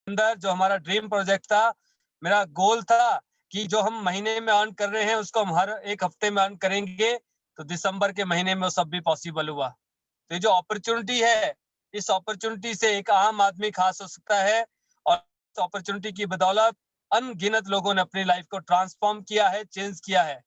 अंदर जो हमारा ड्रीम प्रोजेक्ट था, मेरा गोल था कि जो हम महीने में अर्न कर रहे हैं उसको हम हर एक हफ्ते में अर्न करेंगे, तो दिसंबर के महीने में वो सब भी पॉसिबल हुआ। तो ये जो अपॉर्चुनिटी है, इस अपॉर्चुनिटी से एक आम आदमी खास हो सकता है और इस अपॉर्चुनिटी की बदौलत अनगिनत लोगों ने अपनी लाइफ को ट्रांसफॉर्म किया है, चेंज किया है।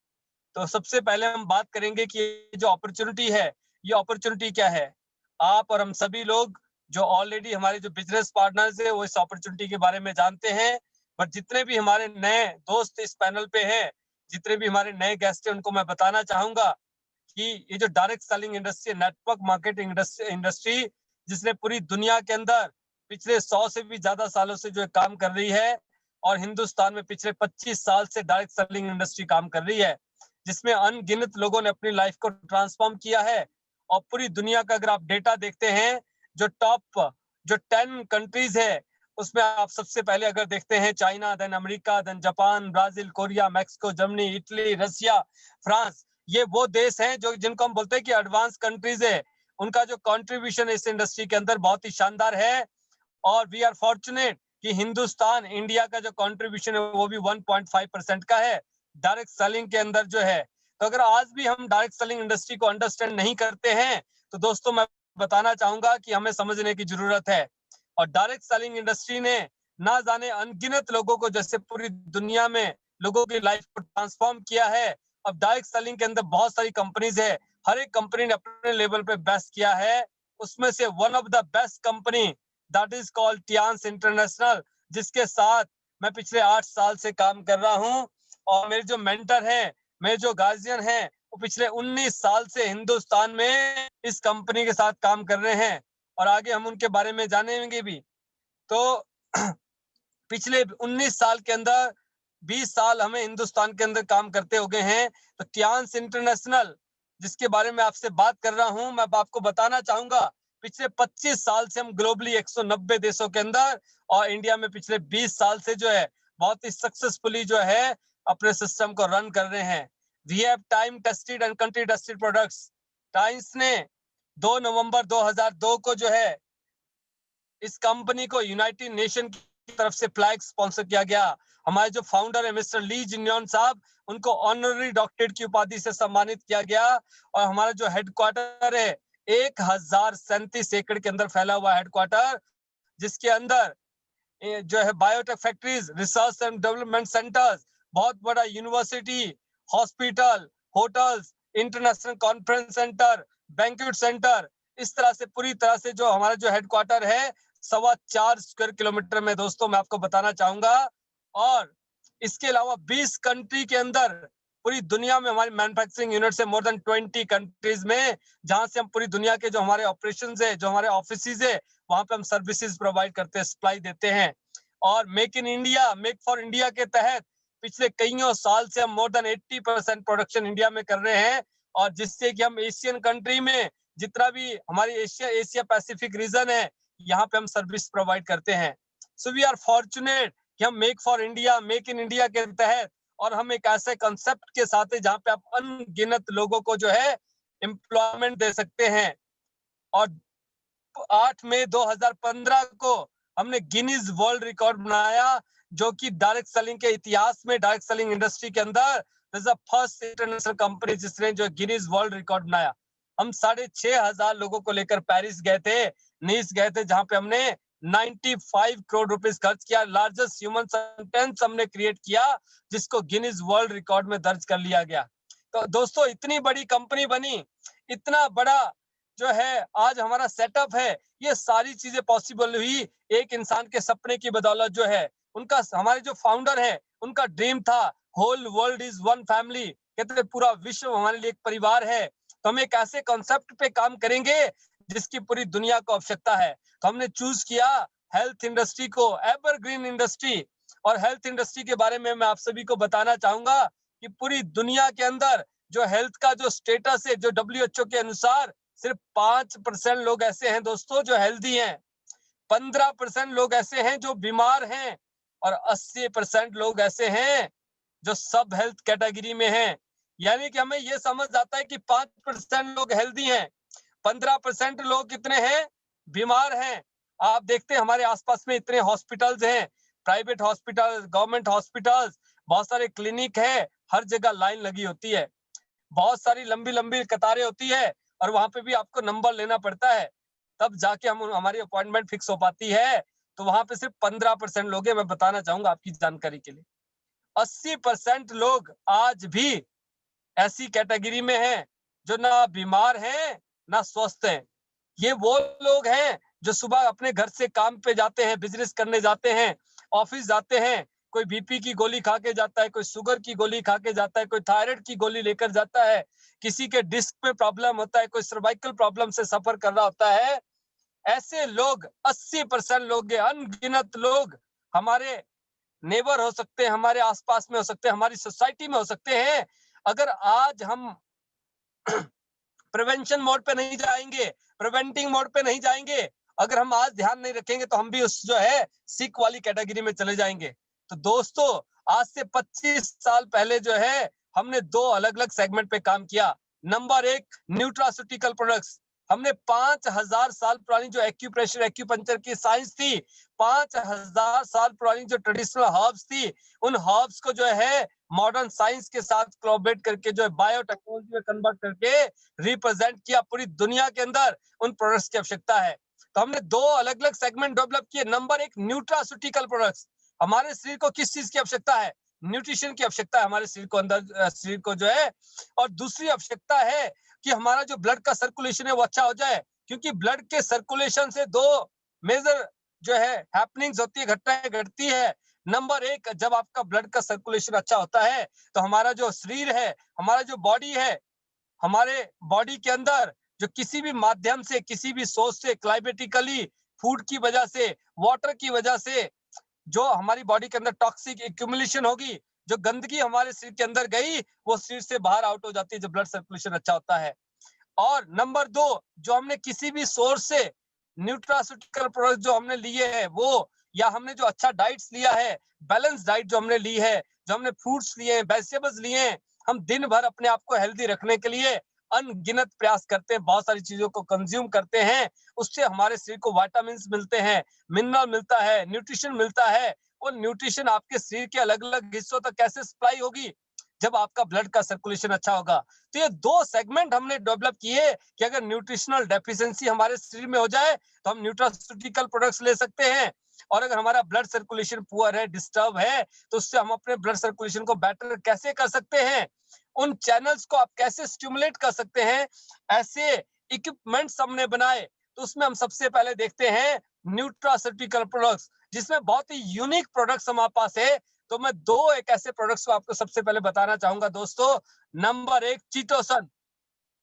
तो सबसे पहले हम बात करेंगे कि ये जो अपॉर्चुनिटी है, ये अपॉर्चुनिटी क्या है? आप और हम सभी लोग जो ऑलरेडी हमारे जो बिजनेस पार्टनर्स है वो इस अपॉर्चुनिटी के बारे में जानते हैं। बट जितने भी हमारे नए दोस्त इस पैनल पे हैं, जितने भी हमारे नए गेस्ट हैं उनको मैं बताना चाहूँगा कि ये जो direct selling industry, network marketing industry जिसने पूरी दुनिया के अंदर पिछले 100 से भी ज्यादा सालों से जो काम कर रही है और हिंदुस्तान में पिछले 25 साल से डायरेक्ट सेलिंग इंडस्ट्री काम कर रही है, जिसमें अनगिनत लोगों ने अपनी लाइफ को ट्रांसफॉर्म किया है। और पूरी दुनिया का अगर आप डेटा देखते हैं, जो टॉप जो 10 कंट्रीज है उसमें आप सबसे पहले अगर देखते हैं China, then America, then Japan, Brazil, Korea, Mexico, Germany, Italy, Russia, France, ये वो देश हैं जो जिनको हम बोलते हैं कि एडवांस कंट्रीज है। उनका जो कंट्रीब्यूशन इस इंडस्ट्री के अंदर बहुत ही शानदार है और वी आर फॉर्चुनेट कि हिंदुस्तान, इंडिया का जो कंट्रीब्यूशन है वो भी 1.5% का है डायरेक्ट सेलिंग के अंदर जो है। तो अगर आज भी हम डायरेक्ट सेलिंग इंडस्ट्री को अंडरस्टैंड नहीं करते हैं तो दोस्तों मैं बताना चाहूंगा कि हमें समझने की जरूरत है। और डायरेक्ट सेलिंग इंडस्ट्री ने ना जाने अनगिनत लोगों को जैसे पूरी दुनिया में लोगों की लाइफ को ट्रांसफॉर्म किया है। अब डायरेक्ट सेलिंग के अंदर बहुत सारी कंपनीज है, हर एक कंपनी ने अपने लेवल पे बेस्ट किया है। उसमें से one of the best company that is called Tiens international, जिसके साथ मैं पिछले 8 साल से काम कर रहा हूँ। और मेरे जो मेंटर हैं, मेरे जो गार्जियन हैं, वो पिछले 19 साल से हिंदुस्तान में इस कंपनी के साथ काम कर रहे हैं और आगे हम उनके बारे में जानेंगे भी। तो पिछले 19 साल के अंदर 20 साल हमें हिंदुस्तान के अंदर काम करते हो गए हैं। तो टियांस इंटरनेशनल जिसके बारे में आपसे बात कर रहा हूं, मैं आपको बताना चाहूंगा पिछले 25 साल से हम ग्लोबली 190 देशों के अंदर और इंडिया में पिछले 20 साल से जो है बहुत ही सक्सेसफुली जो है अपने सिस्टम को रन कर रहे हैं। We have time tested and country tested products. Times ने 2 नवंबर 2002 को जो है इस कंपनी को यूनाइटेड नेशन की तरफ से फ्लैग स्पॉन्सर किया गया। हमारे जो फाउंडर है मिस्टर ली जिन्योन साहब, उनको ऑनररी डॉक्टरेट की उपाधि से सम्मानित किया गया। और हमारा जो हेडक्वार्टर है 1037 एकड़ के अंदर फैला हुआ हेडक्वार्टर, जिसके अंदर जो है biotech factories, research and development centres, बहुत बड़ा university, hospital, hotels, international conference centre, banquet centre, इस तरह से पूरी तरह से जो हमारा जो हेडक्वार्टर है 4.25 स्क्वायर किलोमीटर में दोस्तों मैं आपको बताना चाहूंगा। और इसके अलावा 20 कंट्री के अंदर पूरी दुनिया में हमारी मैन्युफैक्चरिंग यूनिट है, मोर देन 20 कंट्रीज में, जहां से हम पूरी दुनिया के जो हमारे ऑपरेशंस है, जो हमारे ऑफिसेज है, वहां पे हम सर्विसेज प्रोवाइड करते हैं, सप्लाई देते हैं। और make in India, make for India के तहत पिछले कईयों साल से हम मोर देन 80% प्रोडक्शन इंडिया में कर रहे हैं। और जिससे कि हम एशियन कंट्री में जितना भी हमारी एशिया पैसिफिक रीजन है, यहाँ पे हम सर्विस प्रोवाइड करते हैं। सो वी आर फॉर्चुनेट कि हम make for India, make in India के तहत, और हम एक ऐसे कंसेप्ट के साथ है जहाँ पे आप अनगिनत लोगों को जो है एम्प्लॉयमेंट दे सकते हैं। और 8 मई 2015 को हमने गिनीज वर्ल्ड रिकॉर्ड बनाया, जो कि डायरेक्ट सेलिंग के इतिहास में, डायरेक्ट सेलिंग इंडस्ट्री के अंदर फर्स्ट इंटरनेशनल कंपनी जिसने जो गिनीज वर्ल्ड रिकॉर्ड बनाया। हम 6,500 लोगों को लेकर पेरिस गए थे, नीस गए थे, जहां पे हमने 95 करोड़ रुपीस खर्च किया। लार्जेस्ट ह्यूमन सेंटेंस हमने क्रिएट किया, जिसको गिनीज वर्ल्ड रिकॉर्ड में दर्ज कर लिया गया। तो दोस्तों इतनी बड़ी कंपनी बनी, इतना बड़ा जो है आज हमारा सेटअप है, ये सारी चीजें पॉसिबल हुई एक इंसान के सपने की बदौलत जो है। उनका, हमारे जो फाउंडर है, उनका ड्रीम था whole world is one family, कहते थे पूरा विश्व हमारे लिए एक परिवार है। तो हम एक ऐसे कॉन्सेप्ट पे काम करेंगे जिसकी पूरी दुनिया को आवश्यकता है। तो हमने चूज किया हेल्थ इंडस्ट्री को, एवरग्रीन इंडस्ट्री। और हेल्थ इंडस्ट्री के बारे में मैं आप सभी को बताना चाहूंगा कि पूरी दुनिया के अंदर जो हेल्थ का जो स्टेटस है, जो WHO के अनुसार सिर्फ 5% लोग ऐसे हैं दोस्तों जो हेल्दी हैं, 15% लोग ऐसे हैं जो बीमार हैं, और 80% लोग ऐसे हैं जो सब हेल्थ कैटेगरी में हैं। यानी कि हमें ये समझ आता है कि 5% लोग हेल्दी हैं, 15% लोग कितने हैं, बीमार हैं, आप देखते हैं हमारे आसपास में इतने हॉस्पिटल्स हैं, प्राइवेट हॉस्पिटल, गवर्नमेंट हॉस्पिटल्स, बहुत सारे क्लिनिक है, हर जगह लाइन लगी होती है, बहुत सारी लंबी-लंबी कतारें होती है और वहां पे भी आपको नंबर लेना पड़ता है, तब जाके हम हमारी अपॉइंटमेंट फिक्स हो पाती है। तो वहां पे सिर्फ 15% लोग हैं, मैं बताना चाहूंगा आपकी जानकारी के लिए। 80% लोग आज भी ऐसी कैटेगरी में हैं जो ना बीमार हैं ना स्वस्थ हैं। ये वो लोग हैं जो सुबह अपने घर से काम पे जाते हैं, बिजनेस करने जाते हैं, ऑफिस जाते हैं, कोई बीपी की गोली खा के जाता है, कोई शुगर की गोली खा के जाता है, कोई थायराइड की गोली लेकर जाता है, किसी के डिस्क में प्रॉब्लम होता है, कोई सर्वाइकल प्रॉब्लम से सफर कर रहा होता है। ऐसे लोग 80% लोग, अनगिनत लोग हमारे नेबर हो सकते हैं, हमारे आसपास में हो सकते हैं, हमारी सोसाइटी में हो सकते हैं। अगर आज हम प्रिवेंशन मोड पे नहीं जाएंगे, प्रिवेंटिंग मोड पे नहीं जाएंगे, अगर हम आज ध्यान नहीं रखेंगे तो हम भी उस जो है सिक वाली कैटेगरी में चले जाएंगे। तो दोस्तों, आज से 25 साल पहले जो है हमने दो अलग अलग सेगमेंट पे काम किया। नंबर एक, न्यूट्रास्यूटिकल प्रोडक्ट्स। हमने 5000 साल पुरानी जो एक्यूप्रेशर एक्यूपंक्चर की साइंस थी, 5000 साल पुरानी जो ट्रेडिशनल हर्ब्स थी, उन हर्ब्स को जो है मॉडर्न साइंस के साथ कोलैबोरेट करके जो है बायोटेक्नोलॉजी में कन्वर्ट करके रिप्रेजेंट किया पूरी दुनिया के अंदर। उन प्रोडक्ट्स की आवश्यकता है, तो हमने दो अलग अलग सेगमेंट डेवलप किए। नंबर एक, न्यूट्रास्यूटिकल प्रोडक्ट्स। हमारे शरीर को किस चीज की आवश्यकता है? न्यूट्रिशन की आवश्यकता है हमारे शरीर को, अंदर शरीर को जो है। और दूसरी आवश्यकता है कि हमारा जो ब्लड का सर्कुलेशन है वो अच्छा हो जाए, क्योंकि ब्लड के सर्कुलेशन से दो मेजर जो है हैपनिंग्स होती है, घटनाएं घटती है। नंबर एक, जब आपका ब्लड का सर्कुलेशन अच्छा होता है तो हमारा जो शरीर है, हमारा जो बॉडी है, हमारे बॉडी के अंदर जो किसी भी माध्यम से, किसी भी सोर्स से, क्लाइमेटिकली, फूड की वजह से, वाटर की वजह से जो हमारी बॉडी के अंदर टॉक्सिक एक्यूमुलेशन होगी, जो गंदगी हमारे शरीर के अंदर गई, वो शरीर से बाहर आउट हो जाती है जब ब्लड सर्कुलेशन अच्छा होता है। और नंबर दो, जो हमने किसी भी सोर्स से न्यूट्रास्यूटिकल प्रोडक्ट जो हमने लिए हैं वो, या हमने जो अच्छा डाइट्स लिया है, बैलेंस डाइट जो हमने ली है, जो हमने फ्रूट्स लिए हैं, वेजिटेबल्स लिए हैं, हम दिन भर अपने आप को हेल्दी रखने के लिए अनगिनत प्रयास करते हैं, बहुत सारी चीजों को कंज्यूम करते हैं। उससे हमारे शरीर को विटामिन मिलते हैं, मिनरल मिलता है, न्यूट्रिशन मिलता है। वो न्यूट्रिशन आपके शरीर के अलग अलग हिस्सों तक कैसे सप्लाई होगी? जब आपका ब्लड का सर्कुलेशन अच्छा होगा। तो ये दो सेगमेंट हमने डेवलप किए कि अगर न्यूट्रिशनल डेफिशिएंसी हमारे शरीर में हो जाए तो हम न्यूट्रास्यूटिकल प्रोडक्ट्स ले सकते हैं। और अगर हमारा ब्लड सर्कुलेशन पुअर है, डिस्टर्ब है, तो उससे हम अपने ब्लड सर्कुलेशन को बेटर कैसे कर सकते हैं, उन चैनल्स को आप कैसे स्टिमुलेट कर सकते हैं, ऐसे इक्विपमेंट्स हमने बनाए। तो उसमें हम सबसे पहले देखते हैं न्यूट्रास्यूटिकल प्रोडक्ट्स, जिसमें बहुत ही यूनिक प्रोडक्ट्स हमारे पास है। तो मैं दो एक ऐसे प्रोडक्ट्स को आपको सबसे पहले बताना चाहूंगा दोस्तों। नंबर एक, चीटोसन।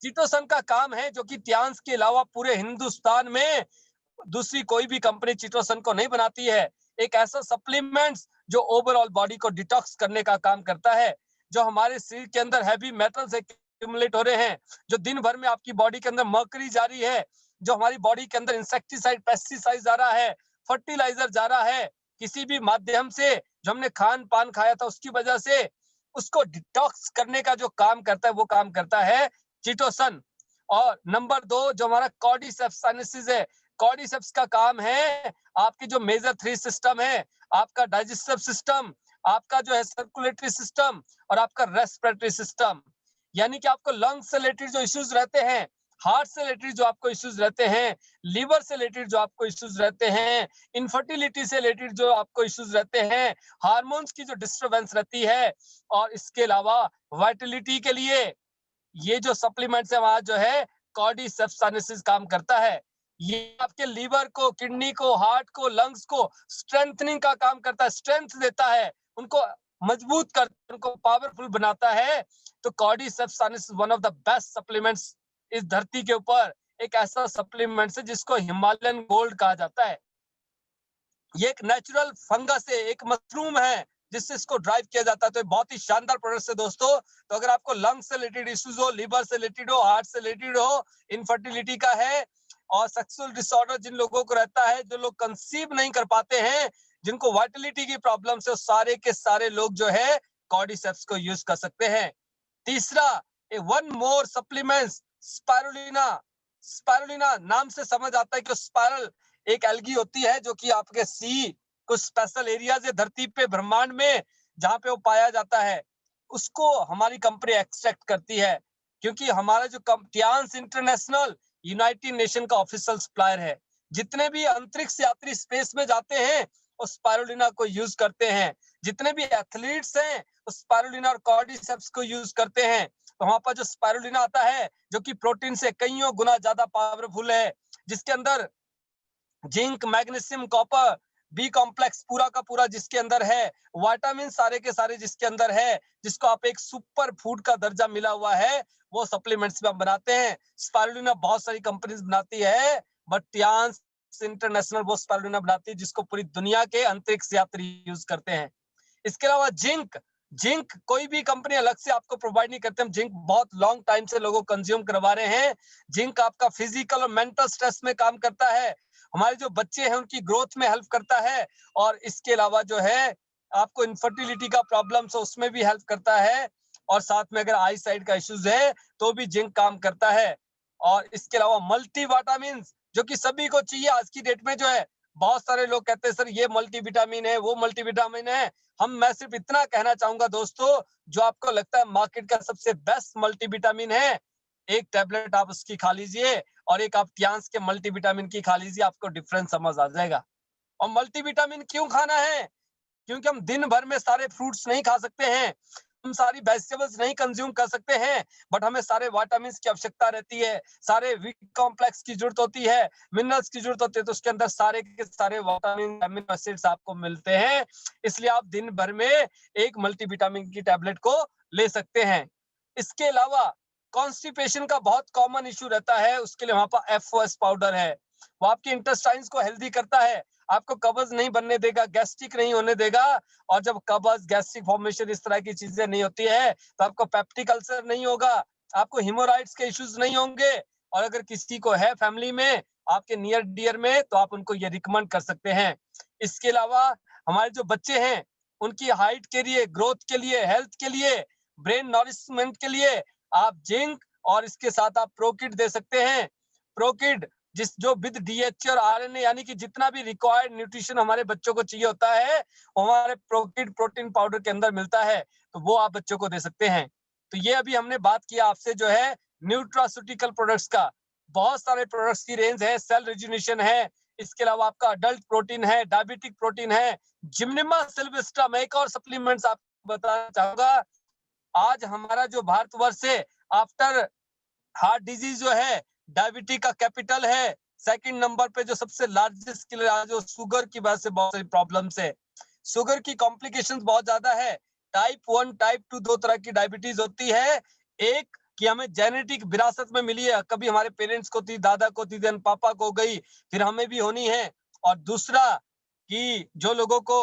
चीटोसन का काम है जो कि त्यांस के अलावा पूरे हिंदुस्तान में दूसरी कोई भी कंपनी चीटोसन को नहीं बनाती है। एक ऐसा सप्लीमेंट्स जो ओवरऑल बॉडी को डिटॉक्स करने का काम करता है, जो हमारे शरीर के अंदर हैवी मेटल्स एक्यूमुलेट हो रहे हैं, जो दिन भर में आपकी बॉडी के अंदर मर्करी जा रही है, जो हमारी बॉडी के अंदर इंसेक्टिसाइड, पेस्टिसाइड जा रहा है, फर्टिलाइजर जा रहा है, किसी भी माध्यम से जो हमने खान पान खाया था उसकी वजह से, उसको डिटॉक्स करने का जो काम करता है वो काम करता है चीटोसन। और नंबर दो, जो हमारा कॉर्डिसेप्स साइनसिस है, कॉर्डिसेप्स का काम है आपके जो मेजर थ्री सिस्टम है, आपका डाइजेस्टिव सिस्टम, आपका जो है सर्कुलेटरी सिस्टम और आपका रेस्पिरेटरी सिस्टम। यानी कि आपको लंग्स से रिलेटेड जो इश्यूज रहते हैं, हार्ट से रिलेटेड जो आपको इश्यूज रहते हैं, लीवर से रिलेटेड जो आपको इश्यूज रहते हैं, इनफर्टिलिटी से रिलेटेड जो आपको इश्यूज रहते हैं, हार्मोन्स की जो डिस्टरबेंस रहती है, और इसके अलावा वाइटलिटी के लिए ये जो सप्लीमेंट्स है वहां जो है कॉर्डिसेप्स साइनसिस काम करता है। ये आपके लीवर को, किडनी को, हार्ट को, लंग्स को स्ट्रेंथनिंग का काम करता है, स्ट्रेंथ देता है, उनको मजबूत कर, उनको पावरफुल बनाता है। तो cordyceps sinuses one of the best supplements इस धरती के ऊपर, एक ऐसा सप्लीमेंट है जिसको हिमालयन गोल्ड कहा जाता है। ये एक नेचुरल फंगस है, एक मशरूम है जिससे इसको ड्राइव किया जाता है। तो बहुत ही शानदार प्रोडक्ट है दोस्तों। तो अगर आपको लंग्स से रिलेटेड इश्यूज हो, लिवर से रिलेटेड हो, हार्ट से रिलेटेड हो, इनफर्टिलिटी का है, और सेक्सुअल डिसऑर्डर जिन लोगों को रहता है, जो लोग कंसीव नहीं कर पाते हैं, जिनको वाइटलिटी की प्रॉब्लम से, सारे के सारे लोग जो है कॉर्डिसेप्स को यूज कर सकते हैं। तीसरा, वन मोर सप्लीमेंट्स, स्पारुलिना। स्पारुलिना नाम से समझ आता है कि स्पाइरल एक एल्गी होती है जो कि आपके सी कुछ स्पेशल एरियाज है धरती पे ब्रह्मांड में जहाँ पे वो पाया जाता है, उसको हमारी कंपनी एक्सट्रैक्ट करती है, क्योंकि हमारा जो टियांस इंटरनेशनल यूनाइटेड नेशन का ऑफिशियल सप्लायर है। जितने भी अंतरिक्ष यात्री स्पेस में जाते हैं उस स्पाइरुलिना को यूज करते हैं, जितने भी एथलीट्स हैं उस स्पाइरुलिना और कॉर्डिसेप्स को यूज करते हैं। तो वहां पर जो स्पाइरुलिना आता है जो कि प्रोटीन से कईयों गुना ज्यादा पावरफुल है, जिसके अंदर zinc, magnesium, copper, B complex पूरा का पूरा जिसके अंदर है, विटामिन सारे के सारे जिसके अंदर है, जिसको आप एक सुपर फूड का दर्जा मिला हुआ है, वो सप्लीमेंट्स में हम बनाते हैं। स्पाइरुलिना बहुत सारी कंपनीज बनाती है, बट टियांस इंटरनेशनल वो स्पाइरुलिना बनाती है जिसको पूरी दुनिया के अंतरिक्ष यात्री यूज करते हैं। इसके अलावा जिंक, जिंक कोई भी कंपनी अलग से आपको प्रोवाइड नहीं करते, हम जिंक बहुत लॉन्ग टाइम से लोगों को कंज्यूम करवा रहे हैं। जिंक आपका फिजिकल और मेंटल स्ट्रेस में काम करता है, हमारे जो बच्चे हैं उनकी ग्रोथ में हेल्प करता है, और इसके अलावा जो है आपको इनफर्टिलिटी का प्रॉब्लम्स हो उसमें भी हेल्प करता है, और साथ में अगर आई साइड का इश्यूज है तो भी जिंक काम करता है। और इसके अलावा मल्टी विटामिन जो कि सभी को चाहिए आज की डेट में जो है, बहुत सारे लोग कहते हैं सर ये मल्टीविटामिन है वो मल्टीविटामिन है, मैं सिर्फ इतना कहना चाहूंगा दोस्तों, जो आपको लगता है मार्केट का सबसे बेस्ट मल्टीविटामिन है, एक टैबलेट आप उसकी खा लीजिए और एक आप टियांस के मल्टीविटामिन की खा लीजिए, आपको डिफरेंस समझ आ जाएगा। और मल्टीविटामिन क्यों खाना है? क्योंकि हम दिन भर में सारे फ्रूट्स नहीं खा सकते हैं, हम सारी वेजिटेबल्स नहीं कंज्यूम कर सकते हैं, बट हमें सारे विटामिन की आवश्यकता रहती है, सारे वी कॉम्प्लेक्स की जरूरत होती है, मिनरल्स की जरूरत होती है, तो उसके अंदर सारे के सारे विटामिन अमीनो एसिड्स आपको मिलते हैं। इसलिए आप दिन भर में एक मल्टीविटामिन की टैबलेट को ले सकते हैं। इसके अलावा कॉन्स्टिपेशन का बहुत कॉमन इशू रहता है, उसके लिए वहां पर एफओएस पाउडर है, वो आपके इंटेस्टाइन्स को हेल्दी करता है, आपको कब्ज नहीं बनने देगा, गैस्ट्रिक नहीं होने देगा। और जब कब्ज, गैस्ट्रिक फॉर्मेशन इस तरह की चीजें नहीं होती है तो आपको पेप्टिक अल्सर नहीं होगा, आपको हिमोराइड्स के इश्यूज नहीं होंगे। और अगर किसी को है फैमिली में आपके नियर डियर में तो आप उनको ये रिकमेंड कर सकते हैं। इसके अलावा हमारे जो बच्चे हैं उनकी हाइट के लिए, ग्रोथ के लिए, हेल्थ के लिए, ब्रेन नॉरिशमेंट के लिए आप जिंक और इसके साथ आप प्रोकिड दे सकते हैं। प्रोकिड जिस जो विद डीएचए और आरएनए यानी कि जितना भी रिक्वायर्ड न्यूट्रिशन हमारे बच्चों को चाहिए होता है वो हमारे प्रोकिड प्रोटीन पाउडर के अंदर मिलता है, तो वो आप बच्चों को दे सकते हैं। तो ये अभी हमने बात किया आपसे जो है न्यूट्रास्यूटिकल प्रोडक्ट्स का, बहुत सारे प्रोडक्ट्स की रेंज है, सेल रिजुनेशन है, इसके अलावा आपका अडल्ट प्रोटीन है, डायबिटिक प्रोटीन है, जिम्निमा सिल्वेस्ट्रा। मैं एक और सप्लीमेंट्स आपको बताना चाहूंगा, आज हमारा जो भारतवर्ष है आफ्टर हार्ट डिजीज जो है डायबिटीज का कैपिटल है, सेकंड नंबर पे जो सबसे लार्जेस्ट किलर आज जो शुगर की वजह से बहुत सारी प्रॉब्लम्स है, शुगर की कॉम्प्लिकेशंस बहुत ज्यादा है। टाइप 1 टाइप 2 दो तरह की डायबिटीज होती है, एक कि हमें जेनेटिक विरासत में मिली है, कभी हमारे पेरेंट्स को थी, दादा को थी, देन पापा को गई, फिर हमें भी होनी है। और दूसरा कि जो लोगों को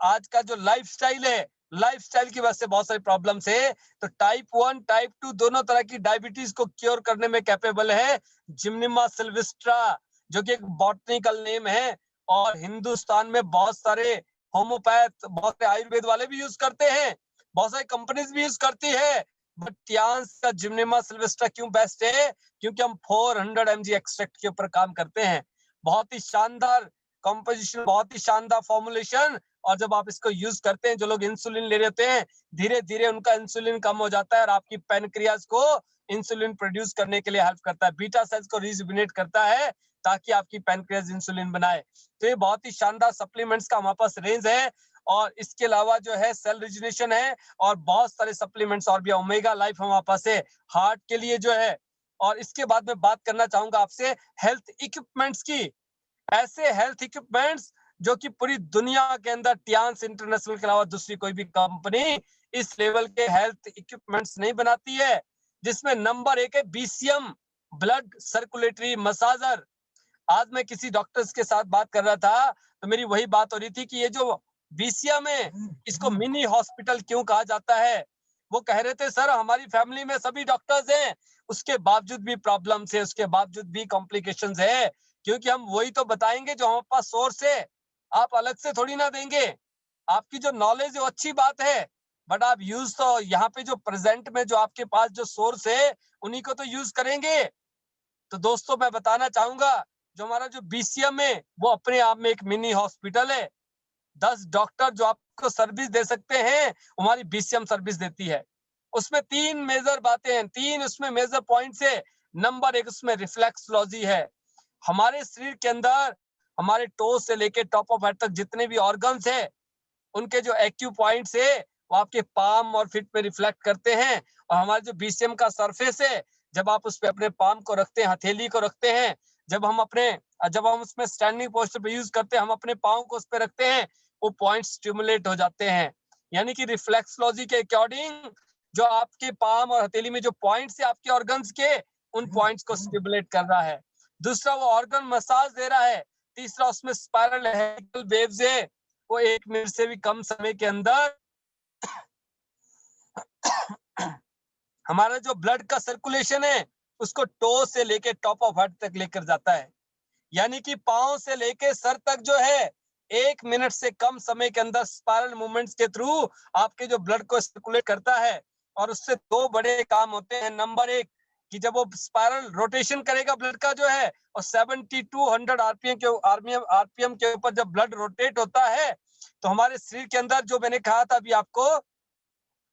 आज का जो लाइफस्टाइल है, लाइफस्टाइल की वजह से बहुत सारी प्रॉब्लम्स है, तो टाइप 1 टाइप 2 दोनों तरह की डायबिटीज को क्योर करने में कैपेबल है जिम्निमा सिल्वेस्ट्रा, जो कि एक बॉटनिकल नेम है। और हिंदुस्तान में बहुत सारे होम्योपैथ, बहुत सारे आयुर्वेद वाले भी यूज करते हैं, बहुत सारी कंपनीज भी यूज करती है, बट टियांस का जिम्निमा सिल्वेस्ट्रा क्यों बेस्ट है? क्योंकि हम 400 mg एक्सट्रैक्ट के ऊपर काम करते हैं, बहुत ही शानदार कंपोजिशन, बहुत ही शानदार फॉर्मुलेशन। और जब आप इसको यूज करते हैं, जो लोग इंसुलिन ले लेते हैं धीरे धीरे उनका इंसुलिन कम हो जाता है और आपकी पैनक्रियाज को इंसुलिन प्रोड्यूस करने के लिए हेल्प करता है, बीटा सेल्स को रिजुविनेट करता है ताकि आपकी पैनक्रियाज इंसुलिन बनाए। तो ये बहुत ही शानदार सप्लीमेंट्स का हमारे पास रेंज है। और इसके अलावा जो है सेल रिजुनेशन है और बहुत सारे सप्लीमेंट्स और भी, ओमेगा लाइफ हमारे पास है हार्ट के लिए जो है। और इसके बाद में बात करना चाहूंगा आपसे हेल्थ इक्विपमेंट्स की, ऐसे हेल्थ इक्विपमेंट्स जो कि पूरी दुनिया के अंदर टियांस इंटरनेशनल के अलावा दूसरी कोई भी कंपनी इस लेवल के हेल्थ इक्विपमेंट्स नहीं बनाती है, जिसमें नंबर 1 है बीसीएम ब्लड सर्कुलेटरी मसाजर। आज मैं किसी डॉक्टर्स के साथ बात कर रहा था तो मेरी वही बात हो रही थी कि ये जो बीसीएम है इसको मिनी हॉस्पिटल क्यों कहा जाता है। वो कह रहे थे सर हमारी फैमिली में सभी डॉक्टर्स हैं, उसके बावजूद भी प्रॉब्लम्स है, उसके बावजूद भी कॉम्प्लिकेशंस है, क्योंकि हम वही तो बताएंगे जो हमारे पास सोर्स है, आप अलग से थोड़ी ना देंगे। आपकी जो नॉलेज है वो अच्छी बात है, बट आप यूज तो यहाँ पे जो प्रेजेंट में जो आपके पास जो सोर्स है उन्हीं को तो यूज करेंगे। तो दोस्तों मैं बताना चाहूंगा जो हमारा जो बीसीएम है वो अपने आप में एक मिनी हॉस्पिटल है। 10 डॉक्टर जो आपको सर्विस दे सकते हैं, हमारी बीसीएम सर्विस देती है। उसमें 3 मेजर बातें हैं, 3 उसमें मेजर पॉइंट्स है। नंबर 1 उसमें रिफ्लेक्सोलॉजी है। हमारे शरीर के अंदर हमारे टो से लेके टॉप ऑफ हेड तक जितने भी ऑर्गन्स है, उनके जो एक्यू पॉइंट्स है वो आपके पाम और फिट पे रिफ्लेक्ट करते हैं। और हमारे जो बीसीएम का सरफेस है, जब आप उस पे अपने पाम को रखते हैं, हथेली को रखते हैं, जब हम उसमें स्टैंडिंग पोस्चर पे यूज करते हैं, हम अपने पाँव को उस पे रखते हैं, वो पॉइंट स्टिमुलेट हो जाते हैं। यानी कि रिफ्लेक्सोलॉजी के अकॉर्डिंग जो आपके पाम और हथेली में जो पॉइंट्स है आपके ऑर्गन्स के, उन पॉइंट्स को स्टिमुलेट कर रहा है। दूसरा वो ऑर्गन मसाज दे रहा है। तीसरा उसमें स्पाइरल हेलिकल वेव्स है, वो 1 मिनट से भी कम समय के अंदर हमारा जो ब्लड का सर्कुलेशन है उसको टो से लेके टॉप ऑफ हेड तक लेकर जाता है। यानी कि पांव से लेके सर तक जो है 1 मिनट से कम समय के अंदर स्पाइरल मूवमेंट्स के थ्रू आपके जो ब्लड को सर्कुलेट करता है। और उससे 2 बड़े काम होते हैं। नंबर 1 कि जब वो स्पाइरल रोटेशन करेगा ब्लड का जो है, और 7200 आरपीएम के ऊपर जब ब्लड रोटेट होता है, तो हमारे शरीर के अंदर जो मैंने कहा था अभी आपको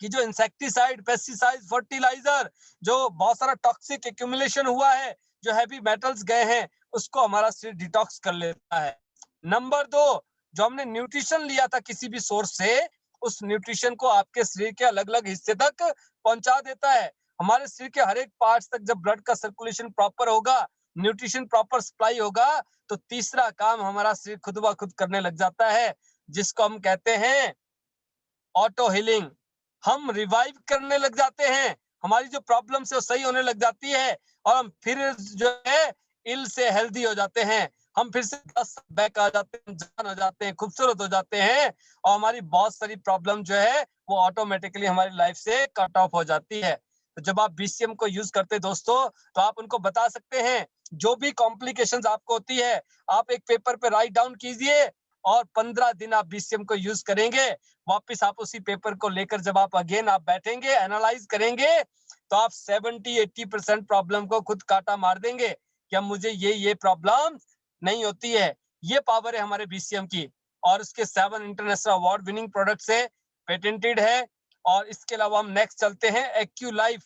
कि जो इंसेक्टिसाइड, पेस्टिसाइड, फर्टिलाइजर, जो बहुत सारा टॉक्सिक एक्यूमुलेशन हुआ है, जो हैवी मेटल्स गए हैं, उसको हमारा शरीर डिटॉक्स कर लेता है। नंबर 2, जो हमने न्यूट्रिशन लिया था किसी भी सोर्स से, उस न्यूट्रिशन को आपके शरीर के अलग-अलग हिस्से तक पहुंचा देता है। हमारे शरीर के हर एक पार्ट्स तक जब ब्लड का सर्कुलेशन प्रॉपर होगा, न्यूट्रिशन प्रॉपर सप्लाई होगा, तो तीसरा काम हमारा शरीर खुद ब खुद करने लग जाता है, जिसको हम कहते हैं ऑटो हीलिंग। हम रिवाइव करने लग जाते हैं, हमारी जो प्रॉब्लम है वो सही होने लग जाती है, और हम फिर जो है इल से हेल्दी हो जाते हैं। हम फिर से 10 बैक आ जाते हैं, जान हो जाते हैं, खूबसूरत हो जाते हैं, और हमारी बहुत सारी प्रॉब्लम जो है वो ऑटोमेटिकली हमारी लाइफ से कट ऑफ हो जाती है। तो जब आप बीसीएम को यूज करते हैं दोस्तों, तो आप उनको बता सकते हैं जो भी कॉम्प्लिकेशंस आपको होती है, आप एक पेपर पे राइट डाउन कीजिए, और 15 दिन आप बीसीएम को यूज करेंगे। वापस आप उसी पेपर को लेकर जब आप अगेन आप बैठेंगे, एनालाइज करेंगे, तो आप 70-80% प्रॉब्लम को खुद काटा मार देंगे कि अब मुझे ये प्रॉब्लम नहीं होती है। ये पावर है हमारे बीसीएम की। और उसके 7 इंटरनेशनल अवार्ड विनिंग प्रोडक्ट्स है, पेटेंटेड है। और इसके अलावा हम नेक्स्ट चलते हैं एक्यू लाइफ,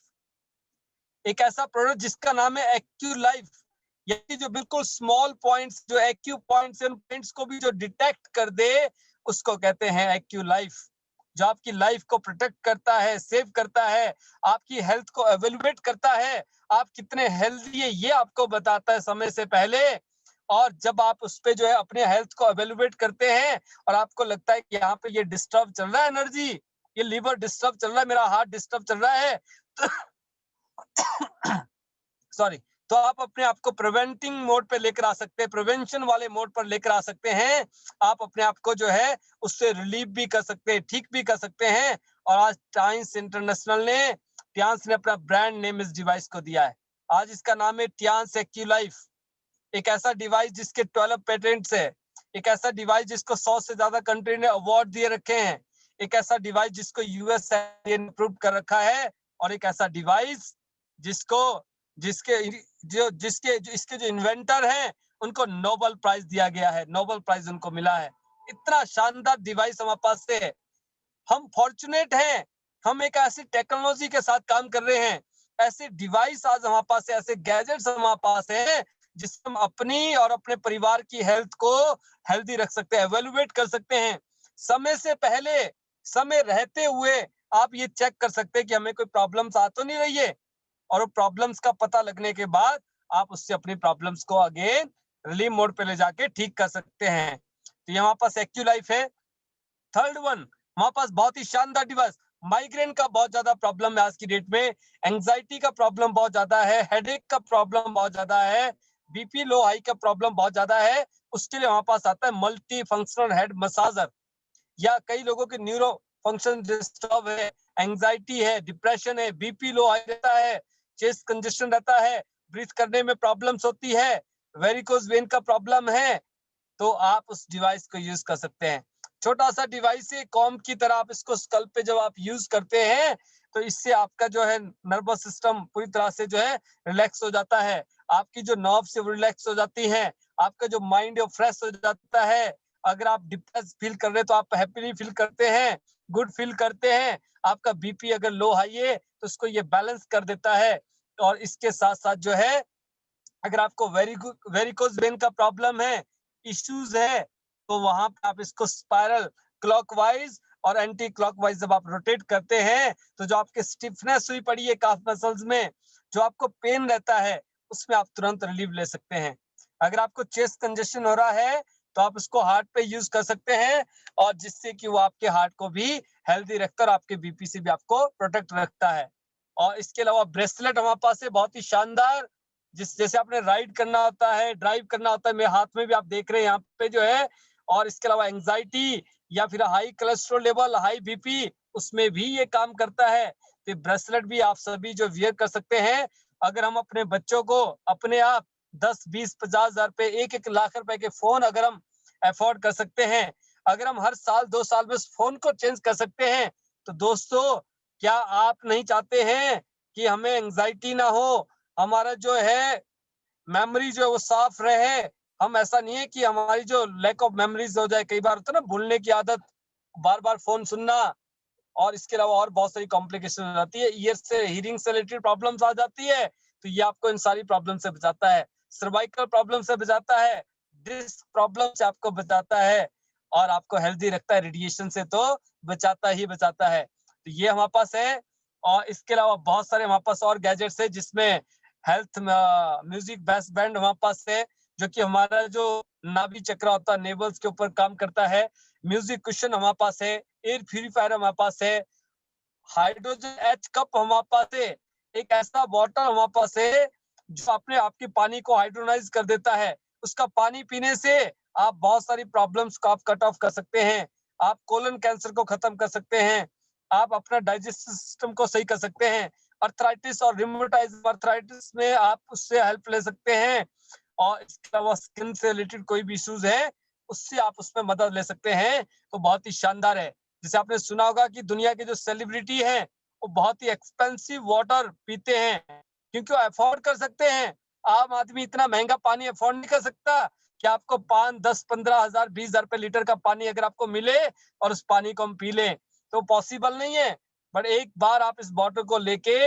एक ऐसा प्रोडक्ट जिसका नाम है एक्यू लाइफ। ये जो बिल्कुल स्मॉल पॉइंट्स, जो एक्यू पॉइंट्स, उन पॉइंट्स को भी जो डिटेक्ट कर दे, उसको कहते हैं एक्यू लाइफ। जो आपकी लाइफ को प्रोटेक्ट करता है, सेव करता है, आपकी हेल्थ को एवेल्युएट करता है, आप कितने हेल्दी है ये आपको बताता है समय से पहले। और जब आप उस पे जो है अपने हेल्थ को एवेल्युएट करते हैं, और आपको लगता है कि यहाँ पे ये डिस्टर्ब चल रहा है एनर्जी, ये लीवर डिस्टर्ब चल रहा है, मेरा हार्ट डिस्टर्ब चल रहा है, तो सॉरी, तो आप अपने आप को प्रिवेंटिंग मोड पे लेकर आ सकते हैं, प्रिवेंशन वाले मोड पर लेकर आ सकते हैं। आप अपने आप को जो है उससे रिलीव भी कर सकते हैं, ठीक भी कर सकते हैं। और आज टाइम्स इंटरनेशनल ने, टियांस ने अपना ब्रांड नेम इस डिवाइस को दिया है। आज इसका नाम है टियांस एक्यू लाइफ। एक ऐसा डिवाइस जिसके 12 पेटेंट्स है, एक ऐसा डिवाइस जिसको 100 से ज्यादा कंट्री ने अवार्ड दिए रखे हैं, एक ऐसा डिवाइस जिसको यूएस ने अप्रूव कर रखा है, और एक ऐसा डिवाइस जिसको जिसके जिसके जो इसके जो इन्वेंटर हैं उनको नोबेल प्राइज दिया गया है, नोबेल प्राइज उनको मिला है। इतना शानदार डिवाइस हमारे पास है। हम फॉर्चुनेट हैं, हम एक ऐसी टेक्नोलॉजी के साथ काम कर रहे हैं, ऐसे डिवाइस आज हमारे पास है, ऐसे गैजेट्स हमारे पास हैं, जिससे हम अपनी और अपने परिवार की हेल्थ को हेल्दी रख सकते हैं, एवेल्युएट कर सकते हैं। समय से पहले, समय रहते हुए आप ये चेक कर सकते हैं कि हमें कोई प्रॉब्लम्स आ तो नहीं रही है, और वो प्रॉब्लम्स का पता लगने के बाद आप उससे अपनी प्रॉब्लम्स को अगेन रिलीव मोड पे ले जाके ठीक कर सकते हैं। तो ये हमारे पास एक्यू लाइफ है। थर्ड वन, हमारे पास बहुत ही शानदार डिवाइस, माइग्रेन का बहुत ज्यादा प्रॉब्लम है आज की डेट में, एंजाइटी का प्रॉब्लम बहुत ज्यादा है, हेडेक का प्रॉब्लम बहुत ज्यादा है, बीपी लो हाई का प्रॉब्लम बहुत ज्यादा है। उसके लिए हमारे पास आता है मल्टी फंक्शनल हेड मसाजर। या कई लोगों के न्यूरो फंक्शन डिस्टर्ब है, एंजाइटी है, डिप्रेशन है, बीपी लो हाई रहता है, चेस्ट कंजेशन रहता है, ब्रीथ करने में प्रॉब्लम्स होती है, वेरिकोज वेन का प्रॉब्लम है, तो आप उस डिवाइस को यूज कर सकते हैं। छोटा सा डिवाइस है, कॉम्ब की तरह, आप इसको स्कल्प पे जब आप यूज करते हैं, तो इससे आपका जो है नर्वस सिस्टम पूरी तरह से जो है रिलैक्स हो जाता है, आपकी जो नर्व से रिलैक्स हो जाती हैं, आपका जो माइंड है फ्रेश हो जाता है। अगर आप डिप्रेस फील कर रहे हैं तो आप हैप्पीली फील करते हैं, गुड फील करते हैं। आपका बीपी अगर लो हाई है तो उसको ये बैलेंस कर देता है। और इसके साथ साथ जो है, अगर आपको वेरिकोज वेन का प्रॉब्लम है, इश्यूज है, तो वहां पे आप इसको स्पाइरल क्लॉकवाइज और एंटी क्लॉकवाइज जब आप रोटेट करते हैं तो जो आपके स्टिफनेस हुई पड़ी है काफ मसल्स में, जो आपको पेन रहता है, उसमें आप तुरंत रिलीफ ले सकते हैं। अगर आपको चेस्ट कंजेशन हो रहा है तो आप उसको हार्ट पे यूज कर सकते हैं, और जिससे कि वो आपके हार्ट को भी हेल्दी रखता है और आपके बीपी से भी आपको प्रोटेक्ट रखता है। और इसके अलावा ब्रेसलेट हमारे पास है बहुत ही शानदार, जिस जैसे आपने राइड करना होता है, ड्राइव करना होता है, मेरे हाथ में भी आप देख रहे हैं यहाँ पे जो है। और इसके अलावा एंजाइटी या फिर high cholesterol level, high BP, उसमें भी ये काम करता है। तो ब्रेसलेट भी आप सभी जो वियर कर सकते हैं। अगर हम अपने बच्चों को अपने आप 10, 20, 50 हजार रुपए, 1-1 लाख रुपए के फोन अगर हम अफोर्ड कर सकते हैं, अगर हम हर साल 2 साल में उस फोन को चेंज कर सकते हैं, तो दोस्तों क्या आप नहीं चाहते हैं कि हमें एंजाइटी ना हो, हमारा जो है मेमोरी जो है वो साफ रहे। हम ऐसा नहीं है कि हमारी जो लैक ऑफ मेमोरीज हो जाए, कई बार होता है ना भूलने की आदत, बार बार फोन सुनना, और इसके अलावा और बहुत सारी कॉम्प्लिकेशन हो जाती है, ईयर से हियरिंग से रिलेटेड प्रॉब्लम्स आ जाती है। तो ये आपको इन सारी प्रॉब्लम से बचाता है, सर्वाइकल प्रॉब्लम से बचाता है, डिस्क प्रॉब्लम से आपको बचाता है, और आपको हेल्दी रखता है, रेडिएशन से तो बचाता ही बचाता है। तो ये हमारे पास है। और इसके अलावा बहुत सारे हमारे पास और गैजेट्स है, जिसमें हेल्थ म्यूजिक बेस्ट बैंड हमारे पास है, जो कि हमारा जो नाभि चक्र होता है, नेवल्स के ऊपर काम करता है। म्यूजिक कुशन हमारे पास है, एयर प्यूरीफायर हमारे पास है, हाइड्रोजन एच कप हमारे पास है, एक ऐसा बॉटल हमारे पास है जो अपने आपके पानी को हाइड्रोनाइज कर देता है। उसका पानी पीने से आप बहुत सारी प्रॉब्लम्स को आप कट ऑफ कर सकते हैं। आप कोलन कैंसर को खत्म कर सकते हैं, आप अपना डाइजेस्टिव सिस्टम को सही कर सकते हैं। अर्थराइटिस और रिमोटाइज अर्थराइटिस में आप उससे हेल्प ले सकते हैं। और इसके अलावा स्किन से रिलेटेड कोई भी इश्यूज है, उससे आप उसमें मदद ले सकते हैं। तो बहुत ही शानदार है। जैसे आपने सुना होगा कि दुनिया के जो सेलिब्रिटी हैं वो बहुत ही एक्सपेंसिव वाटर पीते हैं, क्योंकि वो अफोर्ड कर सकते हैं। आम आदमी इतना महंगा पानी अफोर्ड नहीं कर सकता कि आपको 5, 10, 15 हजार, 20 हजार रुपए लीटर का पानी अगर आपको मिले और उस पानी को हम पी लें, तो पॉसिबल नहीं है। बट एक बार आप इस बॉटल को लेके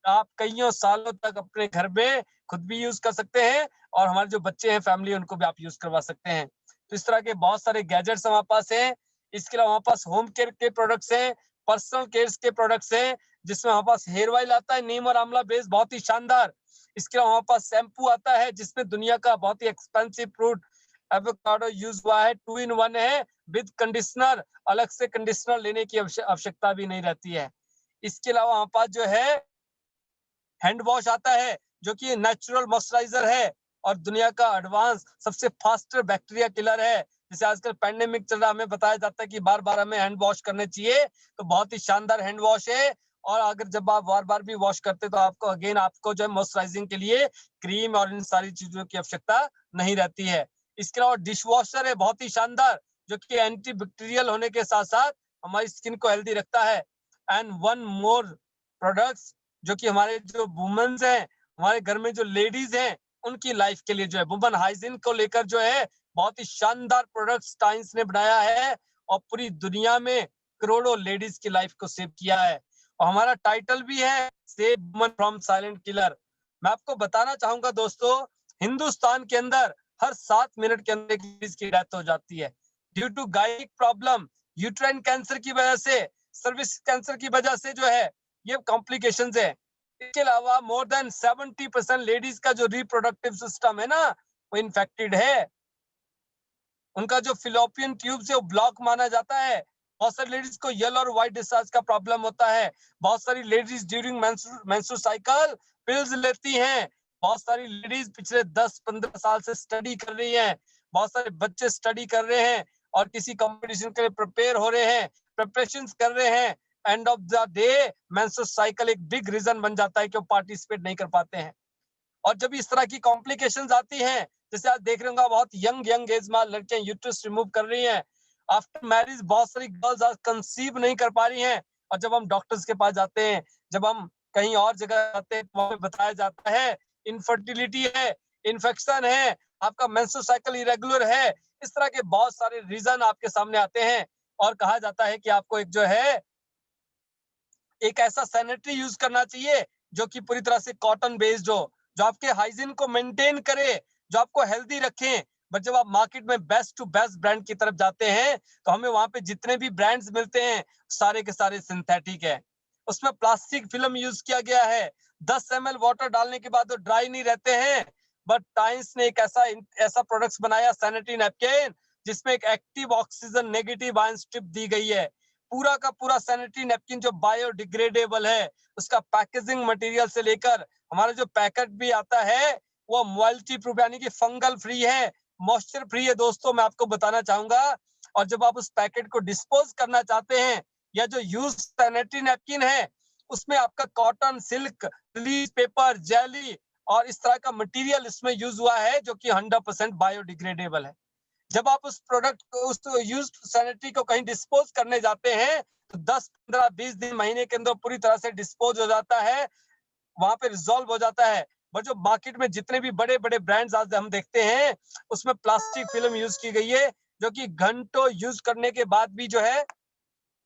आप कईयों सालों तक अपने घर में खुद भी यूज कर सकते हैं, और हमारे जो बच्चे हैं, फैमिली, उनको भी आप यूज करवा सकते हैं। तो इस तरह के बहुत सारे गैजेट्स हमारे पास हैं। इसके अलावा हमारे पास होम केयर के प्रोडक्ट्स हैं, पर्सनल केयर के प्रोडक्ट्स हैं, जिसमें हमारे पास हेयर ऑयल आता है, नीम और आंवला बेस, बहुत ही शानदार। इसके अलावा हमारे पास शैम्पू आता है, जिसमें दुनिया का बहुत ही एक्सपेंसिव फ्रूट एवोकाडो यूज हुआ है, 2 in 1 है, विद कंडीशनर। अलग से कंडीशनर लेने की आवश्यकता भी नहीं रहती है। इसके अलावा हमारे पास जो है हैंड वॉश आता है, जो कि नेचुरल मॉइस्चराइजर है और दुनिया का एडवांस सबसे फास्टर बैक्टीरिया किलर है। जैसे आजकल पैंडेमिक चल रहा है, हमें बताया जाता है कि बार बार हमें हैंड वॉश करने चाहिए, तो बहुत ही शानदार हैंड वॉश है। और अगर जब आप बार बार भी वॉश करते तो आपको अगेन आपको जो है मॉइस्चराइजिंग के लिए क्रीम और इन सारी चीजों की आवश्यकता नहीं रहती है। इसके अलावा डिश वॉशर है बहुत ही शानदार, जो कि एंटी बैक्टीरियल होने के साथ साथ हमारी स्किन को हेल्दी रखता है। एंड वन मोर प्रोडक्ट्स, जो कि हमारे जो वुमेन्स हैं, हमारे घर में जो लेडीज हैं, उनकी लाइफ के लिए जो है वुमन हाइजीन को लेकर जो है बहुत ही शानदार प्रोडक्ट्स टाइम्स ने बनाया है, और पूरी दुनिया में करोड़ों लेडीज की लाइफ को सेव किया है। और हमारा टाइटल भी है save woman from silent killer. मैं आपको बताना चाहूंगा दोस्तों, हिंदुस्तान के अंदर हर 7 मिनट के अंदर एक लेडीज की डेथ हो जाती है due to gynaec problem, uterine cancer की वजह से, सर्विक्स कैंसर की वजह से जो है ये कॉम्प्लिकेशंस है। इसके अलावा मोर देन 70% लेडीज का जो रिप्रोडक्टिव सिस्टम है ना, वो इन्फेक्टेड है। उनका जो फिलोपियन ट्यूब से वो ब्लॉक माना जाता है। बहुत सारी लेडीज को येलो और व्हाइट डिस्चार्ज का प्रॉब्लम होता है। बहुत सारी ladies during menstrual cycle pills लेती हैं। बहुत सारी लेडीज पिछले 10-15 साल से स्टडी कर रही हैं। बहुत सारे बच्चे स्टडी कर रहे हैं और किसी कंपटीशन के लिए प्रिपेयर हो रहे हैं, प्रिपरेशंस कर रहे हैं। End of the day menstrual cycle एक बिग रीजन बन जाता है कि वो पार्टिसिपेट नहीं कर पाते हैं। और जब इस तरह की कॉम्प्लिकेशंस आती हैं, जैसे आप देख रहे होंगे बहुत यंग यंग एज में लड़कियां यूट्रस रिमूव कर रही हैं। आफ्टर मैरिज बहुत सारी गर्ल्स आज कंसीव नहीं कर पा रही हैं, और जब हम डॉक्टर्स के पास जाते हैं, जब हम कहीं और जगह जाते हैं, तो हमें बताया जाता है इनफर्टिलिटी है, इन्फेक्शन है, आपका मेंस्ट्रुअल साइकिल इरेगुलर है, इस तरह के बहुत सारे रीजन आपके सामने आते हैं और कहा जाता है कि आपको एक जो है एक ऐसा सैनिटरी यूज करना चाहिए जो कि पूरी तरह से कॉटन बेस्ड हो, जो आपके हाइजीन को मेंटेन करे, जो आपको हेल्दी रखे। बट जब आप मार्केट में बेस्ट टू बेस्ट ब्रांड की तरफ जाते हैं तो हमें वहां पे जितने भी ब्रांड्स मिलते हैं सारे के सारे सिंथेटिक है। उसमें प्लास्टिक फिल्म यूज किया गया है। 10 ml वाटर डालने के बाद वो ड्राई नहीं रहते हैं। बट टाइम्स ने एक ऐसा ऐसा प्रोडक्ट्स बनाया सैनिटरी नैपकिन जिसमें एक active oxygen negative ion strip दी गई है। पूरा का पूरा सैनिटरी नैपकिन जो बायोडिग्रेडेबल है, उसका पैकेजिंग मटेरियल से लेकर हमारा जो पैकेट भी आता है वो मॉइल्टी प्रूफ यानी कि फंगल फ्री है, मॉइस्चर फ्री है दोस्तों, मैं आपको बताना चाहूंगा। और जब आप उस पैकेट को डिस्पोज करना चाहते हैं या जो यूज सैनिटरी नैपकिन है उसमें आपका cotton, silk, release paper, jelly और इस तरह का मटेरियल इसमें यूज हुआ है जो कि 100% बायोडिग्रेडेबल है। जब आप उस प्रोडक्ट को उस यूज्ड सैनिटरी को कहीं डिस्पोज करने जाते हैं तो 10, 15, 20 दिन, महीने के अंदर पूरी तरह से डिस्पोज हो जाता है, वहां पे रिजॉल्व हो जाता है। बट जो मार्केट में जितने भी बड़े बड़े ब्रांड्स आज हम देखते हैं उसमें प्लास्टिक फिल्म यूज की गई है जो कि घंटों यूज करने के बाद भी जो है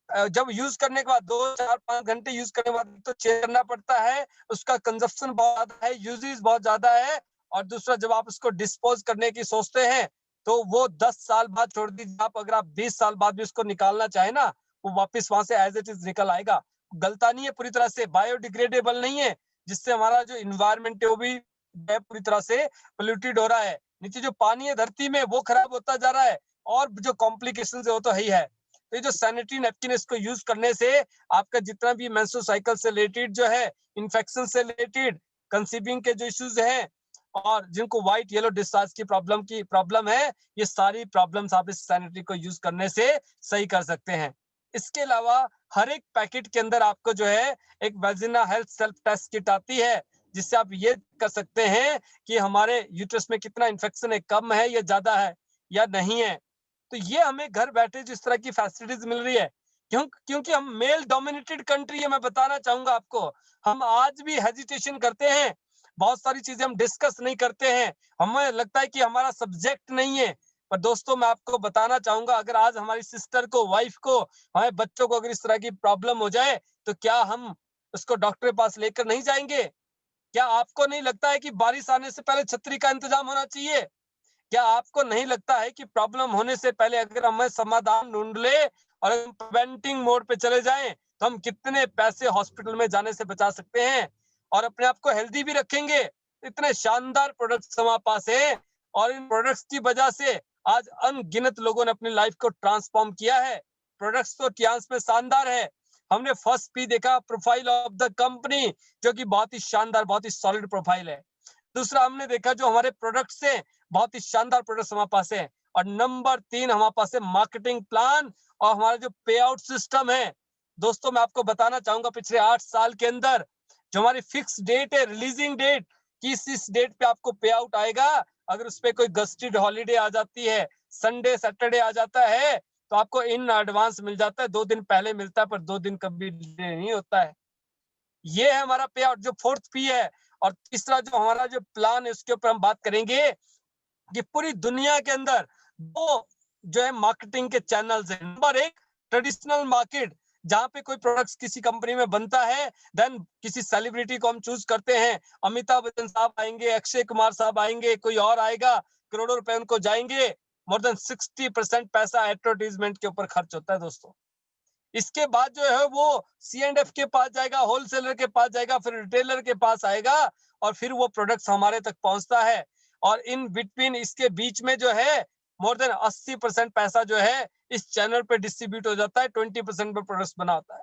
जब यूज करने के बाद 2, 4, 5 घंटे यूज करने के बाद तो चेक करना पड़ता है, उसका कंजप्शन बहुत ज्यादा है, यूजेज बहुत ज्यादा है। और दूसरा जब आप उसको डिस्पोज करने की सोचते हैं तो वो 10 साल बाद छोड़ दीजिए आप, अगर आप 20 साल बाद भी उसको निकालना चाहे ना वो वापस वहां से एज इट इज निकल आएगा। गलता नहीं है, पूरी तरह से बायोडिग्रेडेबल नहीं है, जिससे हमारा जो इन्वायरमेंट है वो भी पूरी तरह से पोल्यूटेड हो रहा है। नीचे जो पानी है धरती में वो खराब होता जा रहा है और जो कॉम्प्लिकेशन है वो तो है ही है। तो ये जो सैनिटरी नैपकिन इसको यूज करने से आपका जितना भी मेंस्ट्रुअल साइकिल से रिलेटेड जो है, इन्फेक्शन से रिलेटेड, कंसीविंग के जो इश्यूज हैं और जिनको व्हाइट येलो डिस्चार्ज की प्रॉब्लम है, ये सारी प्रॉब्लम्स आप इस सैनिटरी को यूज करने से सही कर सकते हैं। इसके अलावा हर एक पैकेट के अंदर आपको जो है एक vagina health self test kit आती है जिससे आप ये कर सकते हैं कि हमारे यूट्रस में कितना इन्फेक्शन है, कम है या ज्यादा है या नहीं है। तो ये हमें घर बैठे जिस तरह की फैसिलिटीज मिल रही है, क्योंकि हम मेल डोमिनेटेड कंट्री है, मैं बताना चाहूंगा आपको। हम आज भी हेजिटेशन करते हैं, बहुत सारी चीजें हम डिस्कस नहीं करते हैं, हमें लगता है कि हमारा सब्जेक्ट नहीं है। पर दोस्तों मैं आपको बताना चाहूंगा, अगर आज हमारी सिस्टर को, वाइफ को, हमारे बच्चों को अगर इस तरह की प्रॉब्लम हो जाए तो क्या हम उसको डॉक्टर के पास लेकर नहीं जाएंगे? क्या आपको नहीं लगता है कि बारिश आने से पहले छतरी का इंतजाम होना चाहिए? क्या आपको नहीं लगता है कि प्रॉब्लम होने से पहले अगर हम समाधान ढूंढ ले और हम प्रिवेंटिंग मोड पे चले जाएं तो हम कितने पैसे हॉस्पिटल में जाने से बचा सकते हैं और अपने आप को हेल्दी भी रखेंगे। इतने शानदार प्रोडक्ट्स हमारे पास हैं और इन प्रोडक्ट्स की वजह से आज अनगिनत लोगों ने अपनी लाइफ को ट्रांसफॉर्म किया है। प्रोडक्ट्स तो टियांस में शानदार है। हमने फर्स्ट भी देखा प्रोफाइल ऑफ द कंपनी जो कि बहुत ही शानदार, बहुत ही सॉलिड प्रोफाइल है। दूसरा हमने देखा जो हमारे प्रोडक्ट्स हैं बहुत ही शानदार प्रोडक्ट्स हमारे पास है। और नंबर 3 हमारे पास है मार्केटिंग प्लान और हमारा जो पे आउट सिस्टम है। दोस्तों मैं आपको बताना चाहूंगा पिछले 8 साल के अंदर जो हमारी फिक्स डेट है, रिलीजिंग डेट, कि इस डेट पे आपको पे आउट आएगा। अगर उस पे कोई गस्टेड हॉलीडे आ जाती है, संडे सैटरडे आ जाता है तो आपको इन एडवांस मिल जाता है, 2 दिन पहले मिलता है, पर 2 दिन कभी डिले नहीं होता है। ये है हमारा पे आउट जो फोर्थ पी है। और तीसरा जो हमारा जो प्लान है उसके ऊपर हम बात करेंगे कि पूरी दुनिया के अंदर दो जो है मार्केटिंग के चैनल्स हैं। नंबर 1 ट्रेडिशनल मार्केट, जहां पे कोई प्रोडक्ट्स किसी कंपनी में बनता है, देन किसी सेलिब्रिटी को हम चूज करते हैं, अमिताभ बच्चन साहब आएंगे, अक्षय कुमार साहब आएंगे, कोई और आएगा, करोड़ों रुपए उनको जाएंगे। मोर देन 60% पैसा एडवर्टीजमेंट के ऊपर खर्च होता है दोस्तों। इसके बाद जो है वो C&F के पास जाएगा, होलसेलर के पास जाएगा, फिर रिटेलर के पास आएगा और फिर वो प्रोडक्ट्स हमारे तक पहुंचता है। और इन बिटवीन इसके बीच में जो है मोर देन 80% पैसा जो है इस चैनल पे डिस्ट्रीब्यूट हो जाता है, 20% पे प्रोडक्ट्स बना होता है।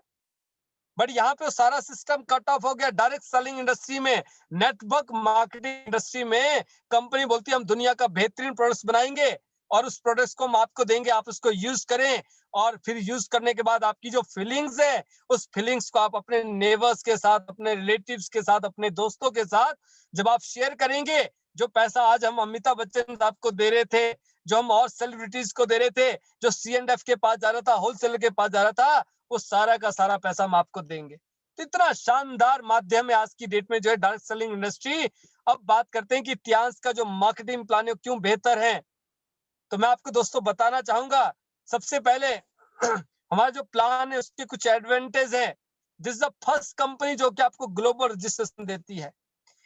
बट यहाँ पे सारा सिस्टम कट ऑफ हो गया। डायरेक्ट सेलिंग इंडस्ट्री में, नेटवर्क मार्केटिंग इंडस्ट्री में कंपनी बोलती है हम दुनिया का बेहतरीन प्रोडक्ट्स बनाएंगे और उस प्रोडक्ट्स को हम आपको देंगे, आप उसको यूज करें। और फिर यूज करने के बाद आपकी जो फीलिंग्स है उस फीलिंग्स को आप अपने नेबर्स के साथ, अपने रिलेटिव्स के साथ, अपने दोस्तों के साथ जब आप शेयर करेंगे, जो पैसा आज हम अमिताभ बच्चन साहब को दे रहे थे, जो हम और सेलिब्रिटीज को दे रहे थे, जो C&F के पास जा रहा था, होलसेलर के पास जा रहा था, वो सारा का सारा पैसा हम आपको देंगे। तो इतना शानदार माध्यम है आज की डेट में जो है डायरेक्ट सेलिंग इंडस्ट्री। अब बात करते हैं कि इतिहास का जो मार्केटिंग प्लान है क्यों बेहतर है। तो मैं आपको दोस्तों बताना चाहूंगा, सबसे पहले हमारा जो प्लान है उसके कुछ एडवांटेज है। This is the first company जो कि आपको ग्लोबल रजिस्ट्रेशन देती है।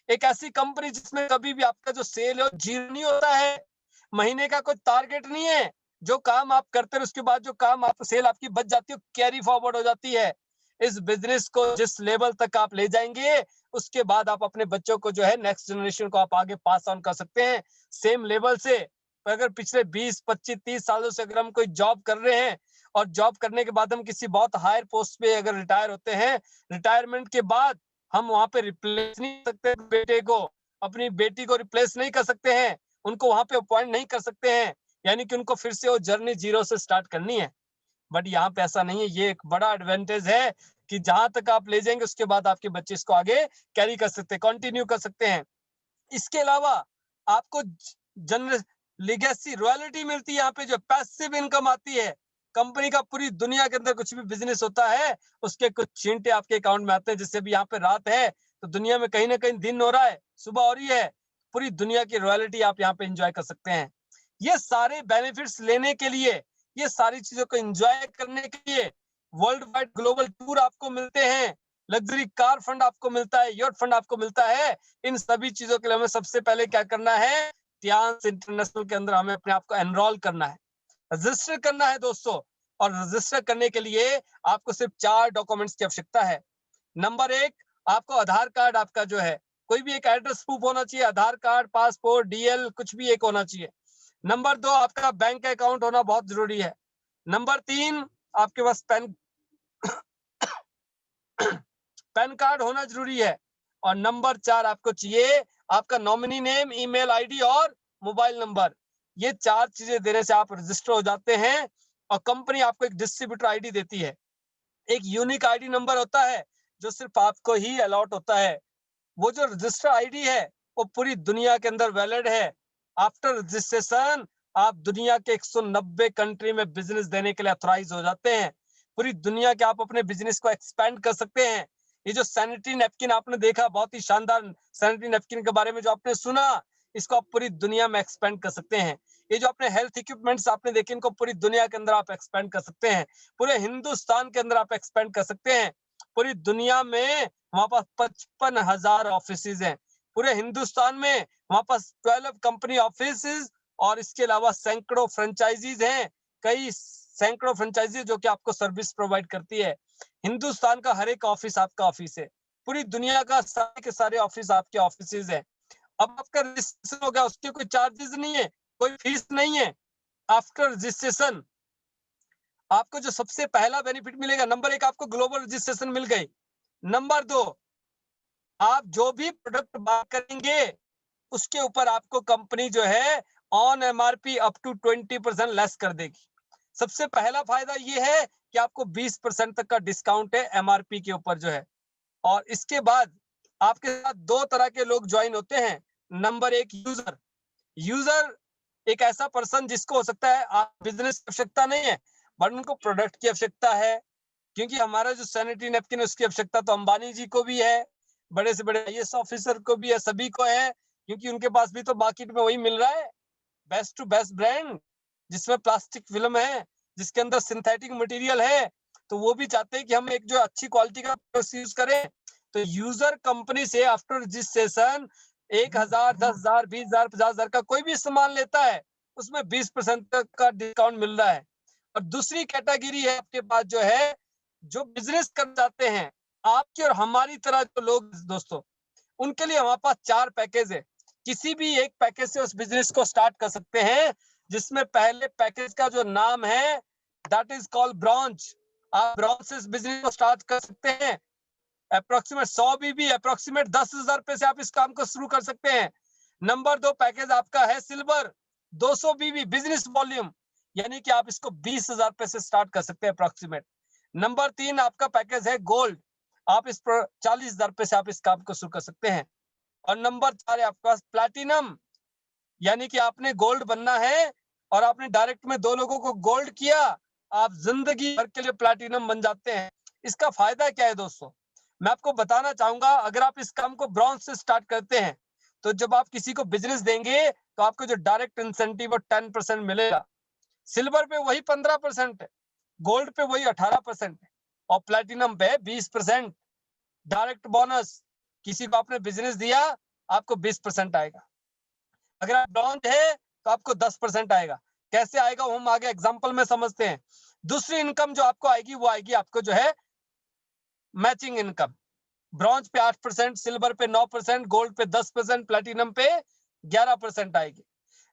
एक ऐसी कंपनी जिसमें कभी भी आपका जो सेल है जीरो नहीं होता है, महीने का कोई टारगेट नहीं है। जो काम आप करते हैं उसके बाद जो काम आप सेल आपकी बच जाती है कैरी फॉरवर्ड हो जाती है। इस बिजनेस को जिस लेवल तक आप ले जाएंगे उसके बाद आप अपने बच्चों को जो है नेक्स्ट जनरेशन को आप आगे पास ऑन कर सकते हैं सेम लेवल से। तो अगर पिछले 20, 25, 30 सालों से अगर हम कोई जॉब कर रहे हैं और जॉब करने के बाद हम किसी बहुत हायर पोस्ट पे अगर रिटायर होते हैं, रिटायरमेंट के बाद हम वहां पे रिप्लेस नहीं कर सकते बेटे को, अपनी बेटी को रिप्लेस नहीं कर सकते हैं, उनको वहां पे अपॉइंट नहीं कर सकते हैं, यानी कि उनको फिर से वो जर्नी जीरो से स्टार्ट करनी है। बट यहाँ पे ऐसा नहीं है। ये एक बड़ा एडवांटेज है कि जहां तक आप ले जाएंगे उसके बाद आपके बच्चे इसको आगे कैरी कर सकते हैं, कंटिन्यू कर सकते हैं। इसके अलावा आपको जनरल लीगेसी रॉयल्टी मिलती है, यहाँ पे जो पैसिव इनकम आती है। कंपनी का पूरी दुनिया के अंदर कुछ भी बिजनेस होता है उसके कुछ छींटे आपके अकाउंट में आते हैं। जैसे भी यहाँ पे रात है तो दुनिया में कहीं ना कहीं दिन हो रहा है, सुबह हो रही है, पूरी दुनिया की रॉयल्टी आप यहाँ पे एंजॉय कर सकते हैं। ये सारे बेनिफिट्स लेने के लिए, ये सारी चीजों को एंजॉय करने के लिए वर्ल्ड वाइड ग्लोबल टूर आपको मिलते हैं, लग्जरी कार फंड आपको मिलता है, यॉट फंड आपको मिलता है। इन सभी चीजों के लिए हमें सबसे पहले क्या करना है, टियान्स इंटरनेशनल के अंदर हमें अपने आप को एनरोल करना है, रजिस्टर करना है दोस्तों। और रजिस्टर करने के लिए आपको सिर्फ 4 डॉक्यूमेंट्स की आवश्यकता है। नंबर 1, आपको आधार कार्ड आपका जो है, कोई भी एक एड्रेस प्रूफ होना चाहिए, आधार कार्ड, पासपोर्ट, डीएल कुछ भी एक होना चाहिए। नंबर 2, आपका बैंक अकाउंट होना बहुत जरूरी है। नंबर 3, आपके पास पैन कार्ड होना जरूरी है। और नंबर 4, आपको चाहिए आपका नॉमिनी नेम, ईमेल आईडी और मोबाइल नंबर। ये 4 चीजें देने से आप रजिस्टर हो जाते हैं और कंपनी आपको एक डिस्ट्रीब्यूटर आईडी देती है। एक यूनिक आईडी नंबर होता है जो सिर्फ आपको ही अलॉट होता है। वो जो रजिस्टर आईडी है वो पूरी दुनिया के अंदर वैलिड है। आफ्टर रजिस्ट्रेशन आप दुनिया के 190 कंट्री में बिजनेस देने के लिए ऑथराइज हो जाते हैं। पूरी दुनिया के आप अपने बिजनेस को एक्सपेंड कर सकते हैं। ये जो सैनिटरी नैपकिन आपने देखा, बहुत ही शानदार सैनिटरी नैपकिन के बारे में जो आपने सुना, इसको आप पूरी दुनिया में एक्सपेंड कर सकते हैं। ये जो अपने हेल्थ इक्विपमेंट्स आपने देखे, इनको पूरी दुनिया के अंदर आप एक्सपेंड कर सकते हैं। पूरे हिंदुस्तान के अंदर आप एक्सपेंड कर सकते हैं। पूरी दुनिया में वहां पास 55,000 ऑफिस हैं पूरे हिंदुस्तान में। वहां पास 12 कंपनी ऑफिस और इसके अलावा सैकड़ों फ्रेंचाइजीज हैं, कई सैकड़ों फ्रेंचाइजी जो कि आपको सर्विस प्रोवाइड करती है। हिंदुस्तान का हर एक ऑफिस आपका ऑफिस है, पूरी दुनिया का सारे के सारे ऑफिस आपके ऑफिस है। अब आपका रजिस्ट्रेशन हो गया, उसके कोई चार्जेस नहीं है, कोई फीस नहीं है। आफ्टर रजिस्ट्रेशन आपको जो सबसे पहला बेनिफिट मिलेगा, नंबर 1, आपको ग्लोबल रजिस्ट्रेशन मिल गई। नंबर 2, आप जो भी प्रोडक्ट बाय करेंगे उसके ऊपर आपको कंपनी जो है on MRP up to 20% less कर देगी। सबसे पहला फायदा ये है कि आपको 20% तक का डिस्काउंट है एमआरपी के ऊपर जो है। और इसके बाद आपके साथ 2 तरह के लोग ज्वाइन होते हैं। Number 1, user. यूजर एक ऐसा पर्सन जिसको हो सकता है आप बिजनेस की आवश्यकता नहीं है बट उनको प्रोडक्ट की आवश्यकता है। क्योंकि हमारा जो सैनिटरी नैपकिन है उसकी आवश्यकता तो अंबानी जी को भी है, बड़े से बड़े आईएएस ऑफिसर को भी है, सभी को है। क्योंकि उनके पास भी तो मार्केट में वही मिल रहा है, बेस्ट टू बेस्ट ब्रांड, जिसमें प्लास्टिक फिल्म है, जिसके अंदर सिंथेटिक मटेरियल है। तो वो भी चाहते हैं कि हम एक जो अच्छी क्वालिटी का यूज करें। तो यूजर कंपनी से आफ्टर रजिस्ट्रेशन 1,000, 10,000, 20,000, 50,000 का कोई भी सामान लेता है उसमें 20% तक का डिस्काउंट मिल रहा है। और दूसरी कैटेगरी है आपके पास जो है, जो बिजनेस कर जाते हैं, आपकी और हमारी तरह जो लोग दोस्तों, उनके लिए हमारे पास 4 पैकेज है। किसी भी एक पैकेज से उस बिजनेस को स्टार्ट कर सकते हैं, जिसमें पहले पैकेज का जो नाम है दैट इज कॉल्ड ब्रॉन्ज। आप ब्रॉन्ज से इस बिजनेस को स्टार्ट कर सकते हैं। अप्रोक्सीमेट 100 बीबी, अप्रोक्सीमेट 10,000 रुपए से आप इस काम को शुरू कर सकते हैं। नंबर 2 पैकेज आपका है सिल्वर, 200 बीबी बिजनेस वॉल्यूम, यानी कि आप इसको 20,000 रुपए से स्टार्ट कर सकते हैं अप्रोक्सीमेट। नंबर 3 आपका पैकेज है गोल्ड, आप इस पर 40,000 रुपए से आप इस काम को शुरू कर सकते हैं। और नंबर 4 है आपका प्लैटिनम, यानी कि आपने गोल्ड बनना है और आपने डायरेक्ट में 2 लोगों को गोल्ड किया, आप जिंदगी भर के लिए प्लैटिनम बन जाते हैं। इसका फायदा क्या है दोस्तों, मैं आपको बताना चाहूंगा, अगर आप इस काम को ब्रॉन्ज से स्टार्ट करते हैं तो जब आप किसी को बिजनेस देंगे तो आपको जो डायरेक्ट इंसेंटिव वो 10% मिलेगा। सिल्वर पे वही 15% है, गोल्ड पे वही 18% है और प्लेटिनम पे 20%। डायरेक्ट बोनस, किसी को आपने बिजनेस दिया आपको 20% आएगा। अगर आप ब्रॉन्ज है तो आपको 10% आएगा। कैसे आएगा वो हम आगे एग्जांपल में समझते हैं। दूसरी इनकम जो आपको आएगी वो आएगी आपको जो है मैचिंग इनकम। ब्रॉन्ज पे 8%, सिल्वर पे 9%, गोल्ड पे 10%, प्लेटिनम पे 11% आएगी।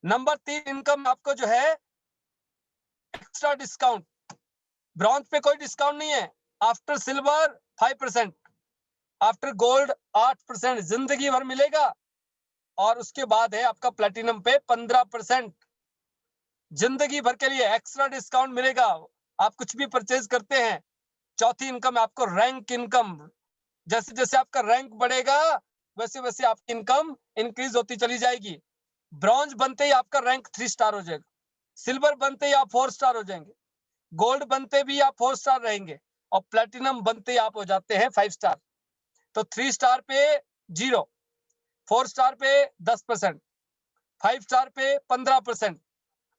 नंबर 3 इनकम आपको जो है एक्स्ट्रा डिस्काउंट। ब्रॉन्ज पे कोई डिस्काउंट नहीं है, आफ्टर सिल्वर 5%, आफ्टर गोल्ड 8% जिंदगी भर मिलेगा। और उसके बाद है आपका प्लेटिनम पे 15%, जिंदगी भर के लिए एक्स्ट्रा डिस्काउंट मिलेगा आप कुछ भी परचेज करते हैं। चौथी इनकम आपको रैंक इनकम, जैसे जैसे आपका रैंक बढ़ेगा वैसे वैसे आपकी इनकम इंक्रीज होती चली जाएगी। ब्रॉन्ज बनते ही आपका रैंक 3 स्टार हो जाएगा, सिल्वर बनते ही आप 4 स्टार हो जाएंगे, गोल्ड बनते भी आप 4 स्टार रहेंगे और प्लेटिनम बनते ही आप हो जाते हैं 5 स्टार। तो 3 स्टार पे 0, 4 स्टार पे 10%, 5 स्टार पे 15%।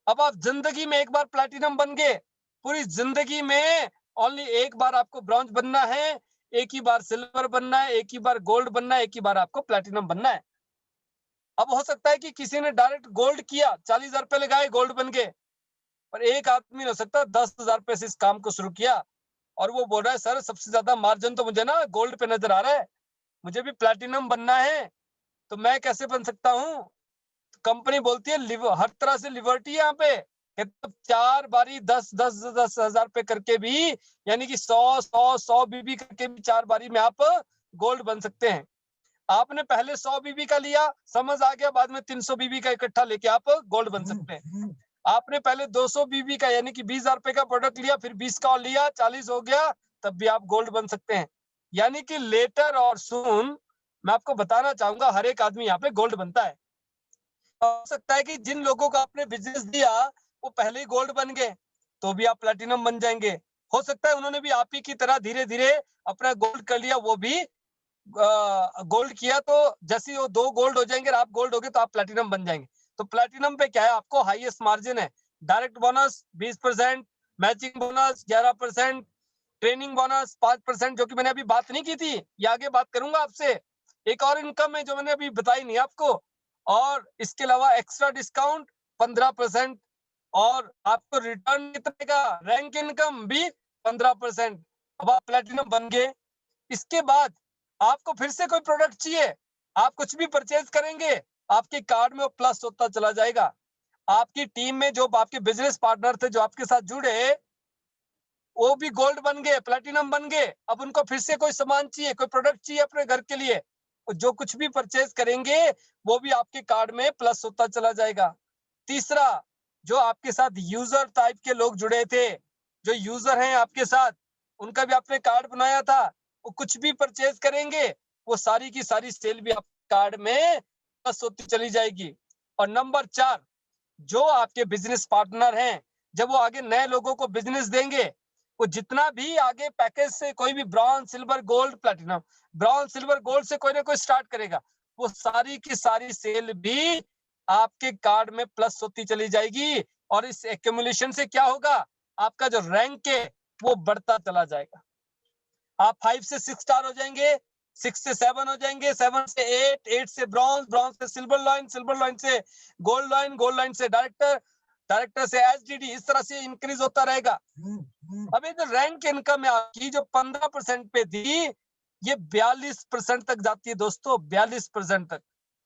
अब आप जिंदगी में एक बार प्लेटिनम बन गए, पूरी जिंदगी में ओनली एक बार आपको ब्रॉन्ज बनना है, एक ही बार सिल्वर बनना है, एक ही बार गोल्ड बनना है, एक ही बार आपको प्लेटिनम बनना है। अब हो सकता है कि किसी ने डायरेक्ट गोल्ड किया, 40,000 रुपए लगाए, गोल्ड बन गए। पर एक आदमी हो सकता है 10,000 रुपए से इस काम को शुरू किया और वो बोल रहा है सर सबसे ज्यादा मार्जिन तो मुझे ना गोल्ड पे नजर आ रहा है, मुझे भी प्लेटिनम बनना है, तो मैं कैसे बन सकता हूँ? कंपनी बोलती है हर तरह से लिबर्टी है यहाँ पे, तो 4 बारी 10,000 रुपए करके भी, यानी कि 100 बीबी करके भी 4 बारी में आप गोल्ड बन सकते हैं। आपने पहले 100 बीबी का लिया, समझ आ गया, बाद में 300 बीबी का इकट्ठा लेके आप गोल्ड बन सकते हैं। आपने पहले 200 बीबी का यानी कि 20,000 रुपए का प्रोडक्ट लिया, फिर 20 का और लिया, 40 हो गया, तब भी आप गोल्ड बन सकते हैं। यानी कि लेटर और सून मैं आपको बताना चाहूंगा हर एक आदमी यहाँ पे गोल्ड बनता है। हो सकता है कि जिन लोगों को आपने बिजनेस दिया वो पहले ही गोल्ड बन गए, तो भी आप प्लेटिनम बन जाएंगे। हो सकता है उन्होंने भी आप ही की तरह धीरे धीरे अपना गोल्ड कर लिया, वो भी गोल्ड किया, तो जैसे वो 2 गोल्ड हो जाएंगे और आप गोल्ड हो गए तो आप प्लेटिनम बन जाएंगे। तो प्लेटिनम पे क्या है, आपको हाईएस्ट मार्जिन है। Direct bonus 20%, matching bonus 11%, training bonus 5%, जो कि मैंने अभी बात नहीं की थी, ये आगे बात करूंगा आपसे। एक और इनकम है जो मैंने अभी बताई नहीं आपको, और इसके अलावा एक्स्ट्रा डिस्काउंट 15%, और आपको रिटर्न कितने का, रैंक इनकम भी 15%। अब आप प्लेटिनम बन गए। इसके बाद आपको फिर से कोई प्रोडक्ट चाहिए, आप कुछ भी परचेज करेंगे, आपके कार्ड में वो प्लस होता चला जाएगा। आपकी टीम में जो आपके बिजनेस पार्टनर थे जो आपके साथ जुड़े, वो भी गोल्ड बन गए, प्लेटिनम बन गए। अब उनको फिर से कोई सामान चाहिए, कोई प्रोडक्ट चाहिए अपने घर के लिए, जो कुछ भी परचेज करेंगे वो भी आपके कार्ड में प्लस होता चला जाएगा। तीसरा, जो आपके साथ यूजर टाइप के लोग जुड़े थे, जो यूजर हैं आपके साथ, उनका भी आपने कार्ड बनाया था, वो कुछ भी परचेज करेंगे वो सारी की सारी सेल भी आपके कार्ड में प्लस होती चली जाएगी। और नंबर 4, जो आपके बिजनेस पार्टनर हैं, जब वो आगे नए लोगों को बिजनेस देंगे, वो जितना भी आगे पैकेज से कोई भी bronze silver gold platinum, bronze silver gold से कोई ना कोई स्टार्ट करेगा, वो सारी की सारी सेल भी आपके कार्ड में प्लस होती चली जाएगी। और इस एक्यूमुलेशन से क्या होगा, आपका जो रैंक है वो बढ़ता चला जाएगा। आप 5 से 6 स्टार हो जाएंगे, 6 से 7 हो जाएंगे, 7 से 8, 8 से ब्रॉन्ज, ब्रॉन्ज से सिल्वर लाइन, सिल्वर लाइन से गोल्ड लाइन, गोल्ड लाइन से डायरेक्टर, डायरेक्टर से एसडीडी, इस तरह से इंक्रीज होता रहेगा। अब ये जो रैंक इनकम है आपकी जो 15% पे थी, ये 42% तक जाती है दोस्तों, 42% तक।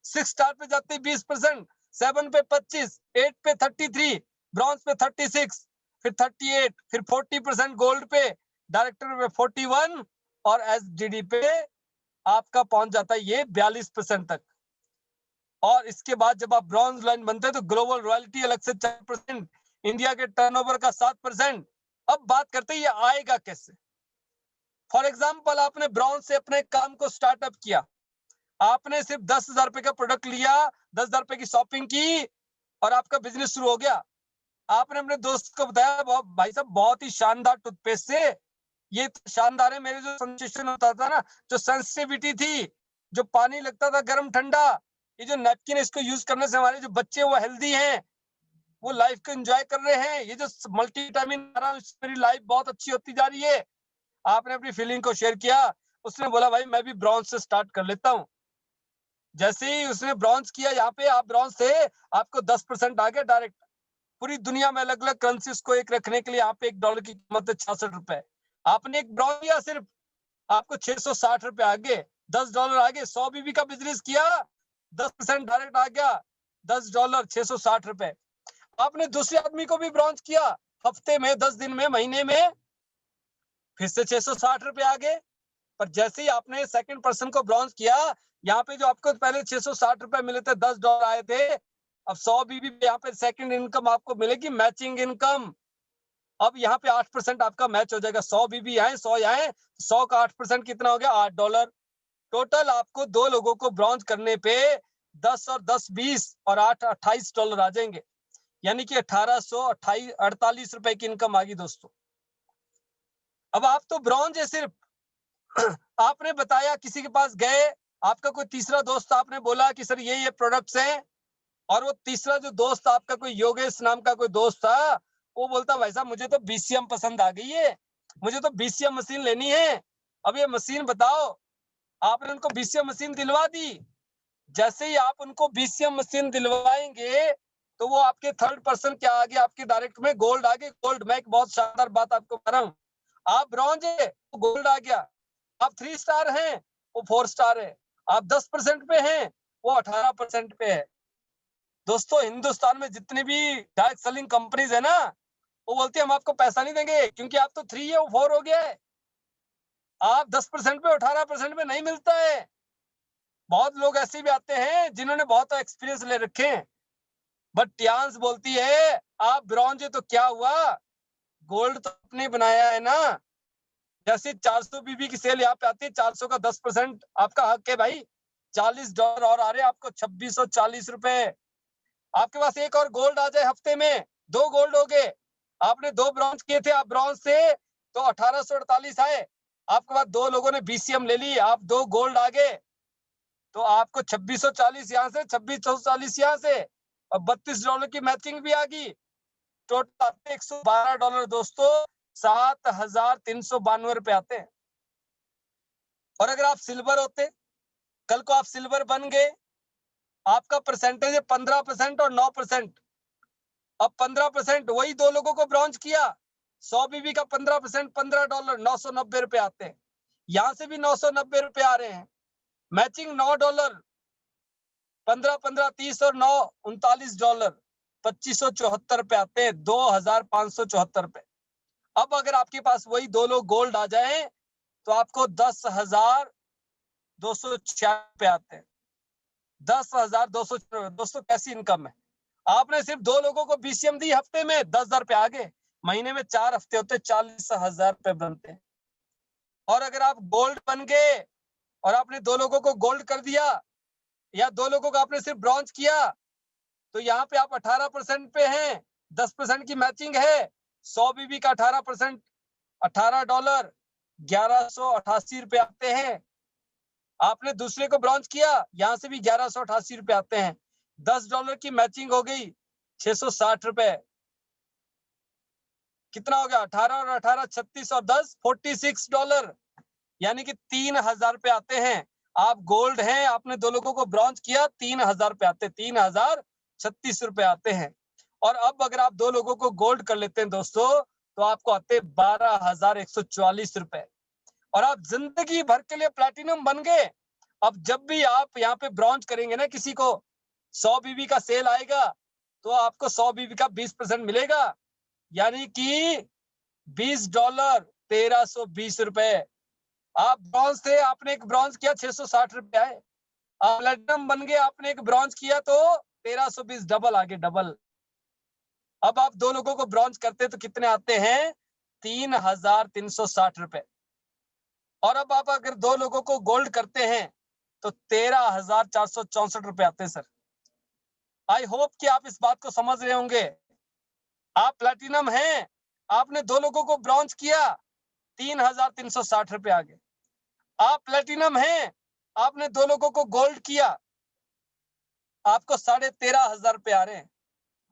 6 स्टार पे जाती है 20%, 7 पे 25, 8 पे 33, ब्रॉन्ज पे 36, फिर 38, फिर 40% गोल्ड पे, डायरेक्टर पे 41 और एसडीडी पे आपका पहुंच जाता है ये 42% तक। और इसके बाद जब आप ब्रॉन्ज लाइन बनते हैं तो ग्लोबल रॉयल्टी अलग से 4%, इंडिया के टर्नओवर का 7%। अब बात करते हैं ये आएगा कैसे। फॉर एग्जाम्पल, आपने ब्रॉन्ज से अपने काम को स्टार्टअप किया, आपने सिर्फ 10,000 रुपए का प्रोडक्ट लिया, 10,000 रुपए की शॉपिंग की और आपका बिजनेस शुरू हो गया। आपने अपने दोस्त को बताया भाई साहब बहुत ही शानदार टूथपेस्ट से ये तो शानदार है। मेरे जो सेंसेशन होता था ना, जो सेंसिटिविटी थी, जो पानी लगता था गर्म ठंडा, ये जो नैपकिन इसको यूज करने से हमारे जो बच्चे वो हेल्दी हैं, वो लाइफ को एंजॉय कर रहे हैं। ये जो मल्टीविटामिन आ रहा है, मेरी लाइफ बहुत अच्छी होती जा रही है। आपने अपनी फीलिंग को शेयर किया, उसने बोला भाई मैं भी ब्रॉन्ज से स्टार्ट कर लेता हूँ। जैसे ही उसने ब्रॉन्ज किया, यहाँ पे आप ब्रॉन्ज से आपको 10% आ गया डायरेक्ट। पूरी दुनिया में अलग अलग करेंसीज को एक रखने के लिए यहाँ पे $1 की कीमत है 66 रुपए। आपने एक ब्रॉन्ज किया, सिर्फ आपको 660 रुपए आ गए, $10 आ गए। 100 बीबी का बिजनेस किया, 10% डायरेक्ट आ गया, $10, 660 रुपए। आपने दूसरे आदमी को भी ब्रॉन्ज किया, हफ्ते में, 10 दिन में, महीने में, फिर से 660 रुपए आ गए। पर जैसे ही आपने सेकंड पर्सन को ब्रॉन्ज किया, यहाँ पे जो आपको पहले 660 रुपए मिले थे, $10 आए थे, अब 100 बीबी पे यहाँ पे सेकंड इनकम आपको मिलेगी, मैचिंग इनकम। अब यहाँ पे 8% आपका मैच हो जाएगा। 100 बीबी आए, 100 आए, 100 का 8% कितना हो गया? $8। टोटल आपको 2 लोगों को ब्रॉन्ज करने पे 10 और 10 20 और 8 $28 आ जाएंगे, यानी कि 1848 रुपए की इनकम आ गई दोस्तों। अब आप तो ब्रॉन्ज है सिर्फ, आपने बताया, किसी के पास गए, आपका कोई तीसरा दोस्त, आपने बोला कि सर ये प्रोडक्ट्स हैं, और वो तीसरा जो दोस्त आपका, कोई योगेश नाम का कोई दोस्त था, वो बोलता भाई साहब मुझे तो बीसीएम पसंद आ गई है, मुझे तो बीसीएम मशीन लेनी है, अब ये मशीन बताओ। आपने उनको बीसीएम मशीन दिलवा दी। जैसे ही आप उनको बीसीएम मशीन दिलवाएंगे, तो वो आपके थर्ड पर्सन क्या आ गया? आपके डायरेक्ट में गोल्ड आ गए। गोल्ड, मैं एक बहुत शानदार बात आपको बता रहा हूँ, आप ब्रॉन्ज है तो गोल्ड आ गया, आप 3 स्टार हैं, वो 4 स्टार है, आप 10% पे हैं, वो 18% पे है। दोस्तों, हिंदुस्तान में जितने भी डायरेक्ट सेलिंग कंपनीज है ना, वो बोलती है हम आपको पैसा नहीं देंगे, क्योंकि आप तो 3 है, वो 4 हो गया है। आप 10% पे, 18% पे नहीं मिलता है। बहुत लोग ऐसे भी आते हैं जिन्होंने बहुत एक्सपीरियंस ले रखे हैं, बट टियान्स बोलती है आप ब्रॉन्ज है तो क्या हुआ, गोल्ड तो अपने बनाया है ना। जैसे 400 बीबी की सेल यहाँ पे आती है, 400 का 10% आपका हक है भाई। $40 और आ रहे हैं आपको, 2640 रुपए। आपके पास एक और गोल्ड आ जाए हफ्ते में, 2 गोल्ड हो गए। आपने 2 ब्रॉन्ज किए थे, आप ब्रॉन्ज से तो 1848 आए। आपके बाद 2 लोगों ने बीसीएम ले ली, आप 2 गोल्ड आ गए, तो आपको 2640 यहाँ से, 2640 यहाँ से, और $32 की मैचिंग भी आ गई। टोटल $112 दोस्तों, 7392 आते हैं। और अगर आप सिल्वर होते, कल को आप सिल्वर बन गए, आपका परसेंटेज है 15% और 9%। अब 15%, वही 2 लोगों को ब्रॉन्ज किया, 100 बीबी का 15%, $15, $990 आते हैं। यहां से भी $990 आ रहे हैं। मैचिंग $9, 15 15 30 और 9 $39, $2574 आते हैं, $2574। अब अगर आपके पास वही 2 लोग गोल्ड आ जाए, तो आपको 10,206 आते हैं। 10,200। दोस्तों, कैसी इनकम है? आपने सिर्फ 2 लोगों को बीसीएम दी, हफ्ते में 10,000 रुपए आ गए, महीने में 4 हफ्ते होते, 40,000 रुपए बनते हैं। और अगर आप गोल्ड बन गए और आपने 2 लोगों को गोल्ड कर दिया, या 2 लोगों को आपने सिर्फ ब्रॉन्ज किया, तो यहाँ पे आप 18% पे हैं, 10% की मैचिंग है। 100 बीबी का 18%, $18, ₹1188 आते हैं। आपने दूसरे को ब्रॉन्ज किया, यहाँ से भी ₹1188 आते हैं। $10 की मैचिंग हो गई, ₹660। कितना हो गया? 18 और 18 36 और 10 $46, यानी कि ₹3000 आते हैं। आप गोल्ड हैं, आपने 2 लोगों को ब्रॉन्ज किया, ₹3000 आते, ₹3036 आते हैं। और अब अगर आप 2 लोगों को गोल्ड कर लेते हैं दोस्तों, तो आपको आते ₹12,144। और आप जिंदगी भर के लिए प्लैटिनम बन गए। अब जब भी आप यहाँ पे ब्रॉन्ज करेंगे ना किसी को, 100 बीबी का सेल आएगा, तो आपको 100 बीबी का 20% मिलेगा, यानी कि $20, ₹1320। आप ब्रॉन्ज थे, आपने एक ब्रॉन्ज किया, ₹660 आए। आप प्लैटिनम बन गए, आपने एक ब्रॉन्ज किया, तो 1320, डबल आगे, डबल। अब आप 2 लोगों को ब्रॉन्ज करते तो कितने आते हैं? ₹3,360। और अब आप अगर 2 लोगों को गोल्ड करते हैं, तो ₹13,464 आते हैं सर। आई होप कि आप इस बात को समझ रहे होंगे। आप प्लैटिनम हैं, आपने 2 लोगों को ब्रॉन्ज किया, 3,360 रुपए आ गए। आप प्लेटिनम हैं, आपने 2 लोगों को गोल्ड किया, आपको 13,500 रुपए आ रहे हैं।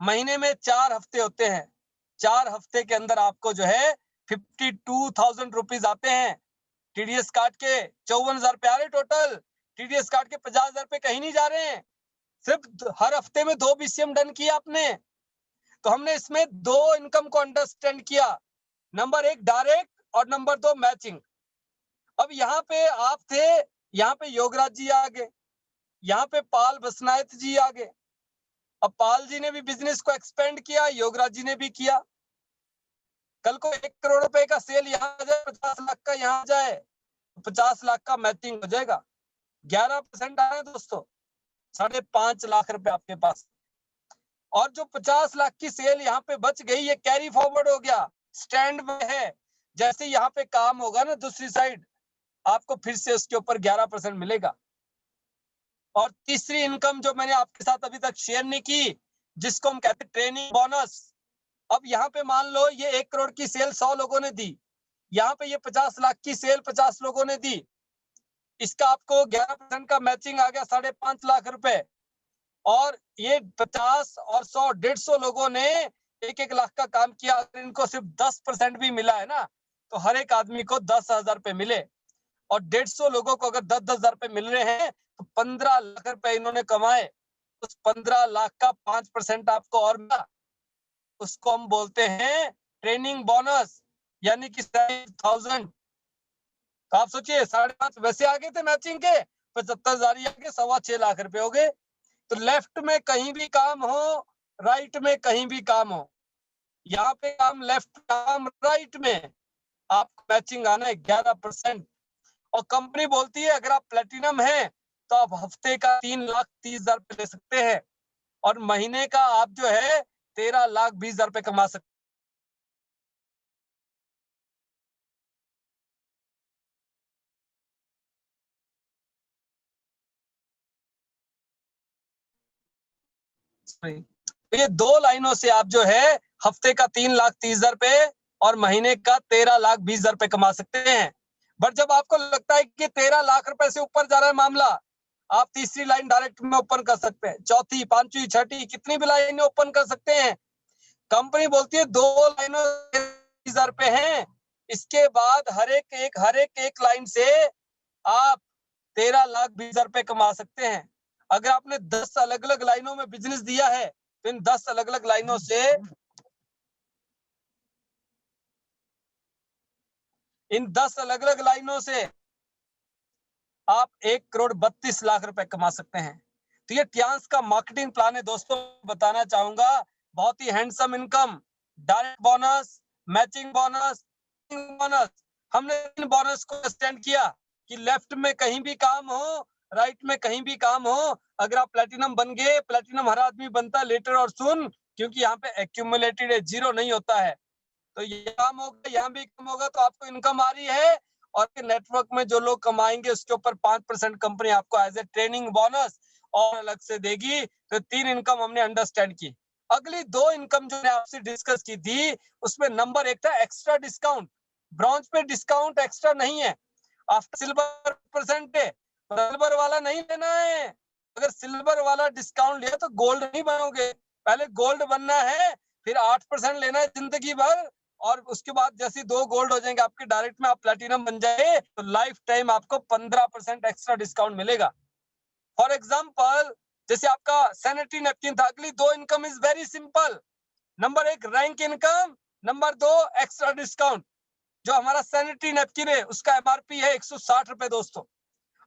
महीने में 4 हफ्ते होते हैं, 4 हफ्ते के अंदर आपको जो है 52,000 रुपीज आते हैं। टीडीएस काट के 54,000 रुपए आ रहे टोटल। टीडीएस काट के 50,000 रुपए कहीं नहीं जा रहे हैं, सिर्फ हर हफ्ते में 2 बीसीएम डन किया आपने। तो हमने इसमें 2 इनकम को अंडरस्टैंड किया, नंबर 1 डायरेक्ट और नंबर 2 मैचिंग। अब यहाँ पे आप थे, यहाँ पे योगराज जी आ गए, यहाँ पे पाल बसनायत जी आ गए। अब पाल जी ने भी बिजनेस को एक्सपेंड किया, योगराज जी ने भी किया। कल को 1 करोड़ रुपए का सेल यहाँ आ जाए, 50 लाख का यहाँ जाए, 50 लाख का मैचिंग हो जाएगा। 11% आ रहा है दोस्तों, 5.5 लाख रुपए आपके पास। और जो 50 लाख की सेल यहाँ पे बच गई, ये कैरी फॉरवर्ड हो गया, स्टैंड में है। जैसे यहाँ पे काम होगा ना दूसरी साइड, आपको फिर से उसके ऊपर 11% मिलेगा। और तीसरी इनकम जो मैंने आपके साथ अभी तक शेयर नहीं की, जिसको हम कहते हैं ट्रेनिंग बोनस। अब यहाँ पे मान लो ये 1 करोड़ की सेल 100 लोगों ने दी, यहाँ पे ये 50 लाख की सेल 50 लोगों ने दी, इसका आपको 11% का मैचिंग आ गया 5.5 लाख रुपए। और ये 50 और 100 150 लोगों ने 1-1 लाख का काम किया। अगर इनको सिर्फ 10% भी मिला है ना, तो हर एक आदमी को 10,000 रुपए मिले। और 150 लोगों को अगर 10,000 रुपए मिल रहे हैं, तो 15 लाख रुपए इन्होंने कमाए। उस 15 लाख का 5% आपको और मिला, उसको हम बोलते हैं ट्रेनिंग बोनस, यानी कि 7,000। तो आप सोचिए 5.5 वैसे आ गए थे मैचिंग के, 75,000 आ गए, 6.25 लाख रुपए हो गए। तो लेफ्ट में कहीं भी काम हो, राइट में कहीं भी काम हो, यहाँ पे काम लेफ्ट, काम राइट में, आपको मैचिंग आना है 11%। और कंपनी बोलती है अगर आप प्लेटिनम हैं तो आप हफ्ते का 3,30,000 रुपए ले सकते हैं, और महीने का आप जो है 13,20,000 रुपए कमा सकते हैं। तो ये 2 लाइनों से आप जो है हफ्ते का 3,30,000 रुपए और महीने का 13,20,000 रुपए कमा सकते हैं। बट जब आपको लगता है कि 13 लाख रुपए से ऊपर जा रहा है मामला, आप तीसरी लाइन डायरेक्ट में ओपन कर सकते हैं, चौथी, पांचवी, छठी, कितनी भी लाइनें ओपन कर सकते हैं। कंपनी बोलती है 2 लाइनों 30,000 रुपए हैं, इसके बाद हर एक लाइन से आप 13,20,000 रुपए कमा सकते हैं। अगर आपने 10 अलग अलग लाइनों में बिजनेस दिया है, तो इन 10 अलग अलग लाइनों से आप 1,32,00,000 रुपए कमा सकते हैं। तो ये टियांस का मार्केटिंग प्लान है दोस्तों, बताना चाहूंगा। बहुत ही handsome income, direct bonus, matching bonus, bonus. हमने इन बोनस को स्टैंड किया कि लेफ्ट में कहीं भी काम हो, राइट में कहीं भी काम हो। अगर आप प्लेटिनम बन गए, प्लेटिनम हर आदमी बनता है लेटर और सुन, क्योंकि यहाँ पे एक्यूमुलेटेड है, जीरो नहीं होता है। तो ये काम होगा, यहाँ भी कम होगा, तो आपको इनकम आ रही है। और नेटवर्क में जो लोग कमाएंगे उसके ऊपर 5% कंपनी आपको एज ए ट्रेनिंग बोनस और अलग से देगी। तो 3 इनकम हमने अंडरस्टैंड की। अगली 2 इनकम जो आपसे डिस्कस की थी, उसमें नंबर 1 था एक्स्ट्रा डिस्काउंट। ब्रॉन्ज पे डिस्काउंट एक्स्ट्रा नहीं है, आफ्टर सिल्वर परसेंट है, सिल्वर वाला नहीं लेना है। अगर सिल्वर वाला डिस्काउंट लिया तो गोल्ड नहीं बनोगे, पहले गोल्ड बनना है, फिर 8% लेना है जिंदगी भर। और उसके बाद जैसे 2 गोल्ड हो जाएंगे आपके, डायरेक्ट में आप प्लेटिनम बन जाए, तो लाइफ टाइम आपको 15% एक्स्ट्रा डिस्काउंट मिलेगा। फॉर एग्जाम्पल, जैसे आपका सैनिटरी नैपकिन था, अगली 2 income is very simple. Number 1 rank income, number 2 extra discount. जो हमारा सैनिटरी नैपकिन है उसका एमआरपी है 160 रुपए दोस्तों।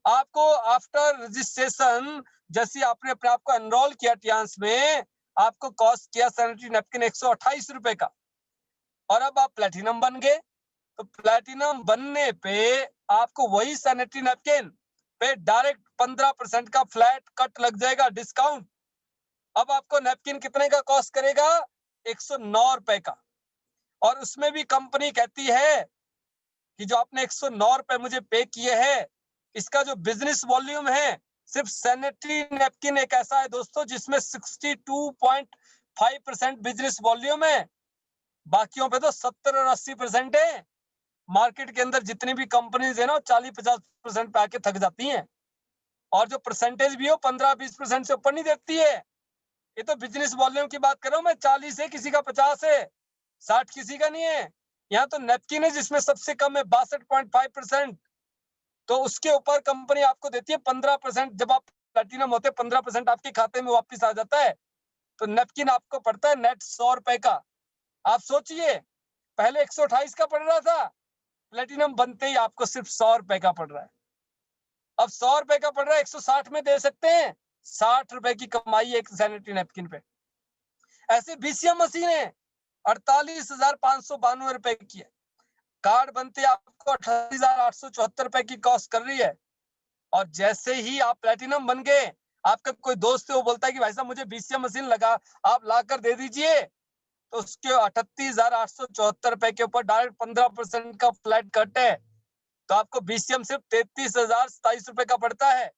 आपको आफ्टर रजिस्ट्रेशन, जैसे आपने अपने आप को एनरोल किया टियांस में, आपको कॉस्ट किया सैनिटरी नैपकिन 128 रुपए का। और अब आप प्लेटिनम बन गए, तो प्लेटिनम बनने पे आपको वही सैनिटरी नैपकिन पे डायरेक्ट 15% का फ्लैट कट लग जाएगा, डिस्काउंट। अब आपको नैपकिन कितने का कॉस्ट करेगा? 109 रुपए का। और उसमें भी कंपनी कहती है कि जो आपने 109 रुपए मुझे पे किए हैं, इसका जो बिजनेस वॉल्यूम है, सिर्फ सैनिटरी नैपकिन एक ऐसा है दोस्तों जिसमें 62.5% बिजनेस वॉल्यूम है, बाकियों पे तो 70 और 80% है। मार्केट के अंदर जितनी भी कंपनीज है ना 40-50% पे आके थक जाती हैं, और जो परसेंटेज भी हो 15-20% से ऊपर नहीं देती है। ये तो बिजनेस वॉल्यूम की बात कर रहा हूँ मैं, 40 है, किसी का 50 है, 60 किसी का नहीं है। यहाँ तो नैपकिन है जिसमें सबसे कम है 62.5%, तो उसके ऊपर कंपनी आपको देती है 15%। जब आप प्लैटिनम होते 15% आपके खाते में वापस आ जाता है, तो नैपकिन आपको पड़ता है नेट 100 रुपए का। आप सोचिए, पहले 128 का पड़ रहा था, प्लैटिनम बनते ही आपको सिर्फ 100 रुपए का पड़ रहा है। अब 100 रुपए का पड़ रहा है, 160 में दे सकते हैं। 60 रुपए की कमाई है एक सैनिटरी नैपकिन पे। ऐसे बीसीएम मशीन है 48,592 रुपए की है। कार्ड बनते आपको 28,874 रुपए की कॉस्ट कर रही है। और जैसे ही आप प्लैटिनम बन गए, आपका कोई दोस्त है वो बोलता है कि भाई साहब मुझे बीसीएम मशीन लगा आप ला कर दे दीजिए, तो उसके 38,874 रुपए के ऊपर डायरेक्ट 15% का फ्लैट कट है, तो आपको बीसीएम सिर्फ 33,027 रुपए का पड़ता है।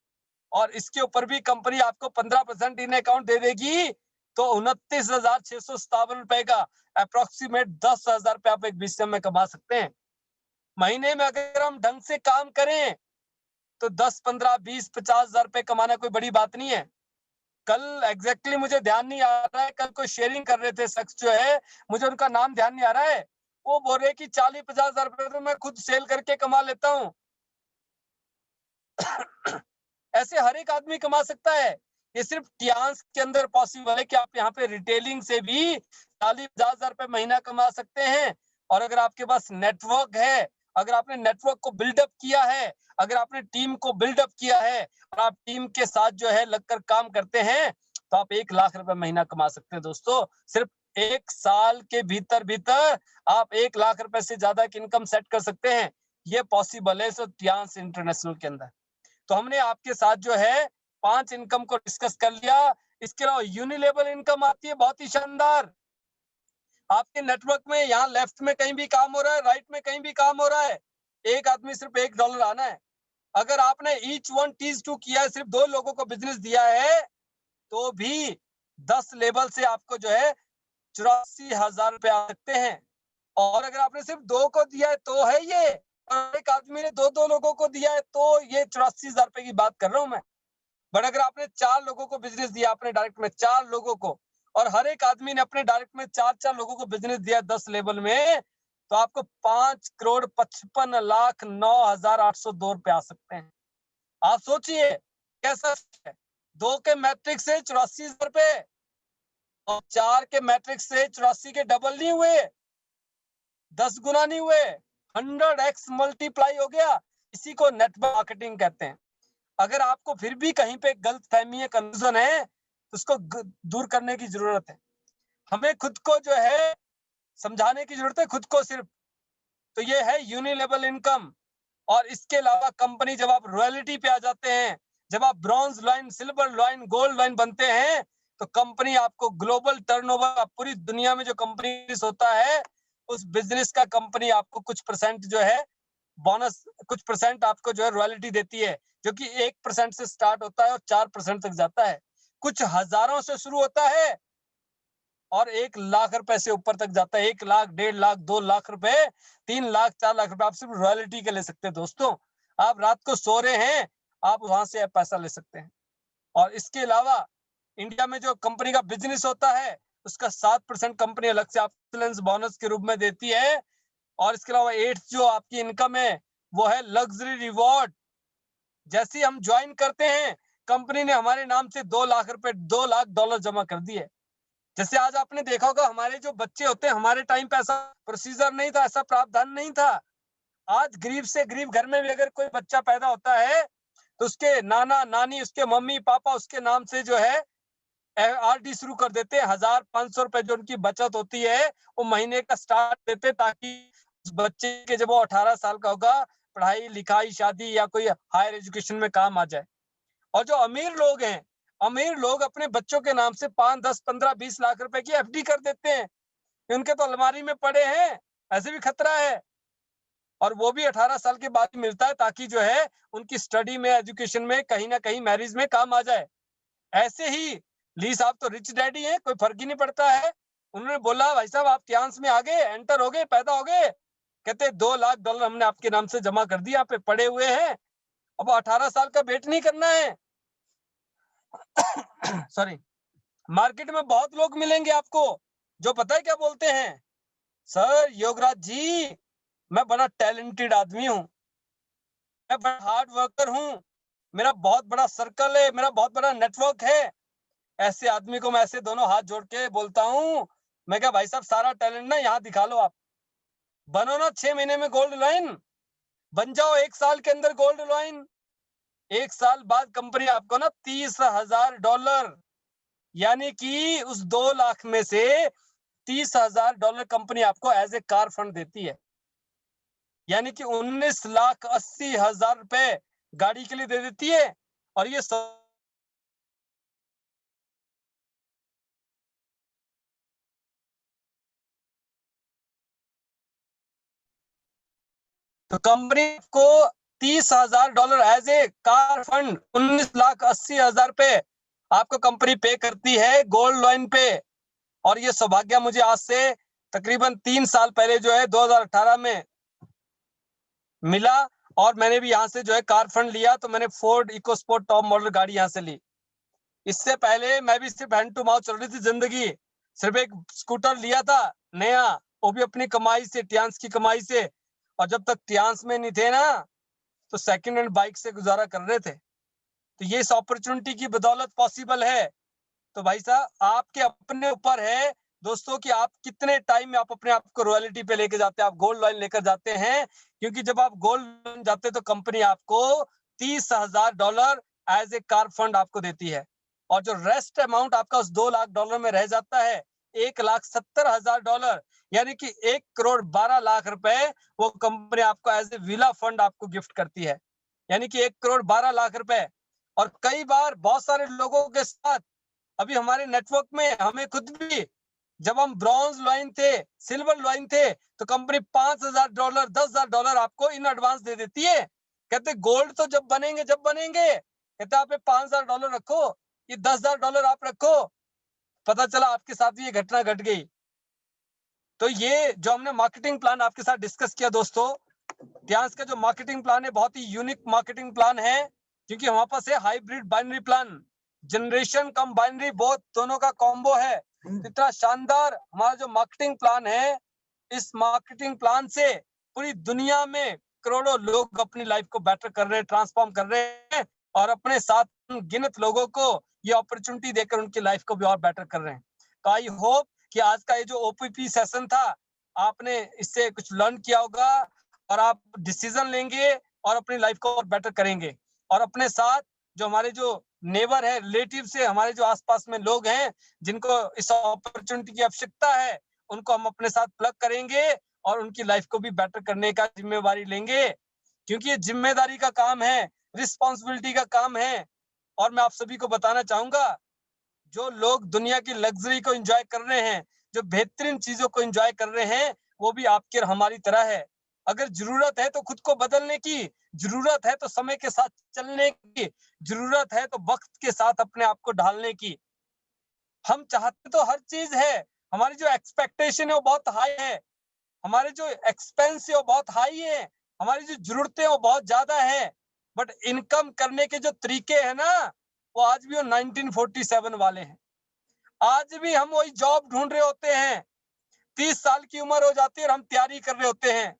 और इसके ऊपर भी कंपनी आपको 15% इन अकाउंट दे देगी, तो 29,657 रुपए का अप्रोक्सीमेट 10,000 रुपए आप एक बीसीएम में कमा सकते हैं। महीने में अगर हम ढंग से काम करें तो 10, 15, 20, 50,000 रुपए कमाना कोई बड़ी बात नहीं है। कल एग्जैक्टली मुझे ध्यान नहीं आ रहा है, कल कोई शेयरिंग कर रहे थे शख्स जो है, मुझे उनका नाम ध्यान नहीं आ रहा है, वो बोल रहे कि 40-50,000 रुपए तो मैं खुद सेल करके कमा लेता हूँ। ऐसे हर एक आदमी कमा सकता है। ये सिर्फ टियांस के अंदर पॉसिबल है कि आप यहाँ पे रिटेलिंग से भी 40-50,000 रुपए महीना कमा सकते हैं। और अगर आपके पास नेटवर्क है, अगर आपने नेटवर्क को बिल्डअप किया है, अगर आपने टीम को बिल्डअप किया है और आप टीम के साथ जो है लगकर काम करते हैं, तो आप 1 लाख रुपए महीना कमा सकते हैं दोस्तों। सिर्फ 1 साल के भीतर भीतर आप 1 लाख रुपए से ज्यादा की इनकम सेट कर सकते हैं। ये पॉसिबल है टियांस इंटरनेशनल के अंदर। तो हमने आपके साथ जो है 5 इनकम को डिस्कस कर लिया। इसके अलावा यूनिलेबल इनकम आती है बहुत ही शानदार। आपके नेटवर्क में यहाँ लेफ्ट में कहीं भी काम हो रहा है, राइट में कहीं भी काम हो रहा है, एक आदमी सिर्फ $1 आना है। अगर आपने ईच वन टीज टू किया है, सिर्फ 2 लोगों को बिजनेस दिया है, तो भी 10 लेवल से आपको जो है 84,000 रुपए आ सकते हैं। और अगर आपने सिर्फ 2 को दिया है तो है ये, और एक आदमी ने 2-2 लोगों को दिया है तो ये 84,000 रुपए की बात कर रहा हूं मैं। बट अगर आपने 4 लोगों को बिजनेस दिया, अपने डायरेक्ट में 4 लोगों को, और हर एक आदमी ने अपने डायरेक्ट में 4-4 लोगों को बिजनेस दिया 10 लेवल में, तो आपको 5,55,09,802 रुपए आ सकते हैं। आप सोचिए कैसा है। 2 के मैट्रिक्स से 84,000 रुपए और 4 के मैट्रिक्स से 84 के डबल नहीं हुए, 10 गुना नहीं हुए, 100x मल्टीप्लाई हो गया। इसी को नेटवर्क मार्केटिंग कहते हैं। अगर आपको फिर भी कहीं पे गलत फहमी है, कंफ्यूजन है, तो उसको दूर करने की जरूरत है। हमें खुद को जो है समझाने की जरूरत है, खुद को सिर्फ। तो ये है यूनिलेवल इनकम। और इसके अलावा कंपनी, जब आप रॉयल्टी पे आ जाते हैं, जब आप bronze line, silver line, gold line बनते हैं, तो कंपनी आपको ग्लोबल टर्नओवर, पूरी दुनिया में जो कंपनी होता है उस बिजनेस का कंपनी आपको कुछ परसेंट जो है बोनस, कुछ परसेंट आपको जो है रॉयल्टी देती है, जो कि 1% से स्टार्ट होता है और 4% तक जाता है। कुछ हजारों से शुरू होता है और 1 लाख रुपए से ऊपर तक जाता है। 1 लाख, 1.5 लाख, 2 लाख रुपए, 3 लाख, 4 लाख रुपए आप सिर्फ रॉयल्टी के ले सकते हैं दोस्तों। आप रात को सो रहे हैं, आप वहां से पैसा ले सकते हैं। और इसके अलावा इंडिया में जो कंपनी का बिजनेस होता है, उसका 7% कंपनी अलग से एक्सीलेंस बोनस के रूप में देती है। और इसके अलावा 8 जो आपकी इनकम है वो है लग्जरी रिवॉर्ड। जैसे हम ज्वाइन करते हैं, कंपनी ने हमारे नाम से 2 लाख रुपए, $2 लाख जमा कर दिए। जैसे आज आपने देखा होगा, हमारे जो बच्चे होते हैं, हमारे टाइम पे ऐसा प्रोसीजर नहीं था, ऐसा प्रावधान नहीं था। आज गरीब से गरीब घर में भी अगर कोई बच्चा पैदा होता है, तो उसके नाना नानी, उसके मम्मी पापा उसके नाम से जो है आरडी शुरू कर देते हैं। 1,500 रुपए जो उनकी बचत होती है वो महीने का स्टार्ट देते, ताकि उस बच्चे के जब वो 18 साल का होगा, पढ़ाई लिखाई, शादी या कोई हायर एजुकेशन में काम आ जाए। और जो अमीर लोग हैं, अमीर लोग अपने बच्चों के नाम से 5, 10, 15, 20 लाख रुपए की एफडी कर देते हैं। उनके तो अलमारी में पड़े हैं, ऐसे भी खतरा है। और वो भी 18 साल के बाद मिलता है, ताकि जो है उनकी स्टडी में, एजुकेशन में, कहीं ना कहीं मैरिज में काम आ जाए। ऐसे ही ली साहब तो रिच डैडी हैं, कोई फर्क ही नहीं पड़ता है। उन्होंने बोला भाई साहब आप टियांस में आ गए, एंटर हो गए, पैदा हो गए, कहते 2 लाख डॉलर हमने आपके नाम से जमा कर दिए, यहाँ पे पड़े हुए हैं, अब 18 साल का वेट नहीं करना है। सॉरी, मार्केट में बहुत लोग मिलेंगे आपको जो पता है क्या बोलते हैं, सर योगराज जी मैं बड़ा टैलेंटेड आदमी हूँ, मैं बड़ा हार्ड वर्कर हूँ, मेरा बहुत बड़ा सर्कल है, मेरा बहुत बड़ा नेटवर्क है। ऐसे आदमी को मैं ऐसे दोनों हाथ जोड़ के बोलता हूँ, मैं क्या भाई साहब सारा टैलेंट ना यहाँ दिखा लो, आप बनो ना 6 महीने में गोल्ड लाइन, बन जाओ 1 साल के अंदर गोल्ड लाइन। 1 साल बाद कंपनी आपको ना $30,000 यानी कि उस 2 लाख में से $30,000 कंपनी आपको एज ए कार फंड देती है, यानी कि 19,80,000 रुपए गाड़ी के लिए दे देती है। और ये तो कंपनी को $30,000 एज ए कार फंड 19,80,000 पे आपको कंपनी पे करती है गोल्ड लोन पे। और ये सौभाग्य मुझे आज से तकरीबन 3 साल पहले जो है 2018 में मिला, और मैंने भी यहाँ से जो है कार फंड लिया, तो मैंने फोर्ड इकोस्पोर्ट टॉप मॉडल गाड़ी यहाँ से ली। इससे पहले मैं भी सिर्फ हैंड टू माउथ चल रही थी जिंदगी, सिर्फ एक स्कूटर लिया था नया, वो भी अपनी कमाई से, टियांस की कमाई से। और जब तक टियांस में नहीं थे ना, तो सेकंड हैंड बाइक से गुजारा कर रहे थे। तो ये इस अपॉर्चुनिटी की बदौलत पॉसिबल है। तो भाई साहब आपके अपने ऊपर है दोस्तों कि आप कितने टाइम में आप अपने आप को रॉयल्टी पे लेके जाते हैं, आप गोल्ड लोन लेकर जाते हैं। क्योंकि जब आप गोल्ड लोन जाते हैं तो कंपनी आपको $30,000 एज ए कार फंड आपको देती है, और जो रेस्ट अमाउंट आपका उस $2 लाख में रह जाता है, $1,70,000 यानी कि 1,12,00,000 वो कंपनी आपको एज ए विला फंड आपको गिफ्ट करती है, यानी कि 1,12,00,000। और कई बार बहुत सारे लोगों के साथ अभी हमारे नेटवर्क में, हमें खुद भी जब हम ब्रॉन्ज लाइन थे, सिल्वर लाइन थे, तो कंपनी $5,000 $10,000 आपको इन एडवांस दे देती है। कहते गोल्ड तो जब बनेंगे कहते आप $5,000 रखो, ये $10,000 आप रखो। पता चला आपके साथ भी ये घटना घट गई। तो ये जो हमने मार्केटिंग प्लान आपके साथ डिस्कस किया दोस्तों, ध्यान का जो मार्केटिंग प्लान है बहुत ही यूनिक मार्केटिंग प्लान है, क्योंकि हमारे पास है हाइब्रिड बाइनरी प्लान, जनरेशन कम बाइनरी बोथ दोनों का कॉम्बो है। इतना शानदार हमारा जो मार्केटिंग प्लान है, इस मार्केटिंग प्लान से पूरी दुनिया में करोड़ों लोग अपनी लाइफ को बेटर कर रहे हैं, ट्रांसफॉर्म कर रहे हैं, और अपने साथ गिनत लोगों को ये अपॉर्चुनिटी देकर उनकी लाइफ को भी और बेटर कर रहे हैं। तो आई होप कि आज का ये जो ओपीपी सेशन था, आपने इससे कुछ लर्न किया होगा, और आप डिसीजन लेंगे और अपनी लाइफ को और बेटर करेंगे। और अपने साथ जो हमारे जो नेबर है, रिलेटिव से हमारे जो आसपास में लोग हैं जिनको इस अपॉर्चुनिटी की आवश्यकता है, उनको हम अपने साथ प्लग करेंगे और उनकी लाइफ को भी बेटर करने का जिम्मेवारी लेंगे, क्योंकि ये जिम्मेदारी का काम है, रिस्पॉन्सिबिलिटी का काम है। और मैं आप सभी को बताना चाहूंगा, जो लोग दुनिया की लग्जरी को एंजॉय कर रहे हैं, जो बेहतरीन चीजों को एंजॉय कर रहे हैं, वो भी आपके और हमारी तरह है। अगर जरूरत है तो खुद को बदलने की, जरूरत है तो समय के साथ चलने की, जरूरत है तो वक्त के साथ अपने आप को ढालने की। हम चाहते तो हर चीज है, हमारी जो एक्सपेक्टेशन है वो बहुत हाई है, हमारे जो एक्सपेंस है वो बहुत हाई है, हमारी जो जरूरतें वो बहुत ज्यादा है। बट इनकम करने के जो तरीके हैं ना, वो आज भी वो 1947 वाले हैं। आज भी हम वही जॉब ढूंढ रहे होते हैं, 30 साल की उम्र हो जाती है और हम तैयारी कर रहे होते हैं।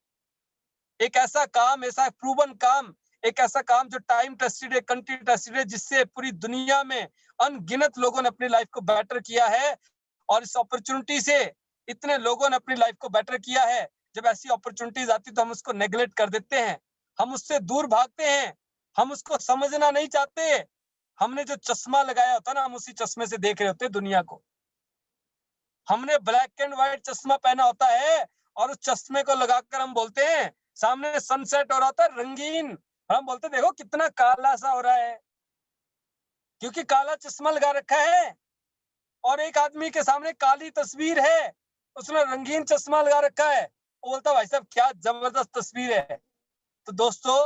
एक ऐसा काम, ऐसा प्रूवन काम, एक ऐसा काम जो टाइम टेस्टेड है, कंट्री टेस्टेड है, जिससे पूरी दुनिया में अनगिनत लोगों ने अपनी लाइफ को बेटर किया है। और इस अपॉर्चुनिटी से इतने लोगों ने अपनी लाइफ को बेटर किया है। जब ऐसी अपॉर्चुनिटीज आती तो हम उसको नेग्लेक्ट कर देते हैं, हम उससे दूर भागते हैं, हम उसको समझना नहीं चाहते। हमने जो चश्मा लगाया होता ना, हम उसी चश्मे से देख रहे होते हैं दुनिया को। हमने ब्लैक एंड व्हाइट चश्मा पहना होता है, और उस चश्मे को लगाकर हम बोलते हैं, सामने सनसेट हो रहा था रंगीन, हम बोलते देखो कितना काला सा हो रहा है, क्योंकि काला चश्मा लगा रखा है। और एक आदमी के सामने काली तस्वीर है, उसने रंगीन चश्मा लगा रखा है, वो बोलता भाई साहब क्या जबरदस्त तस्वीर है। तो दोस्तों,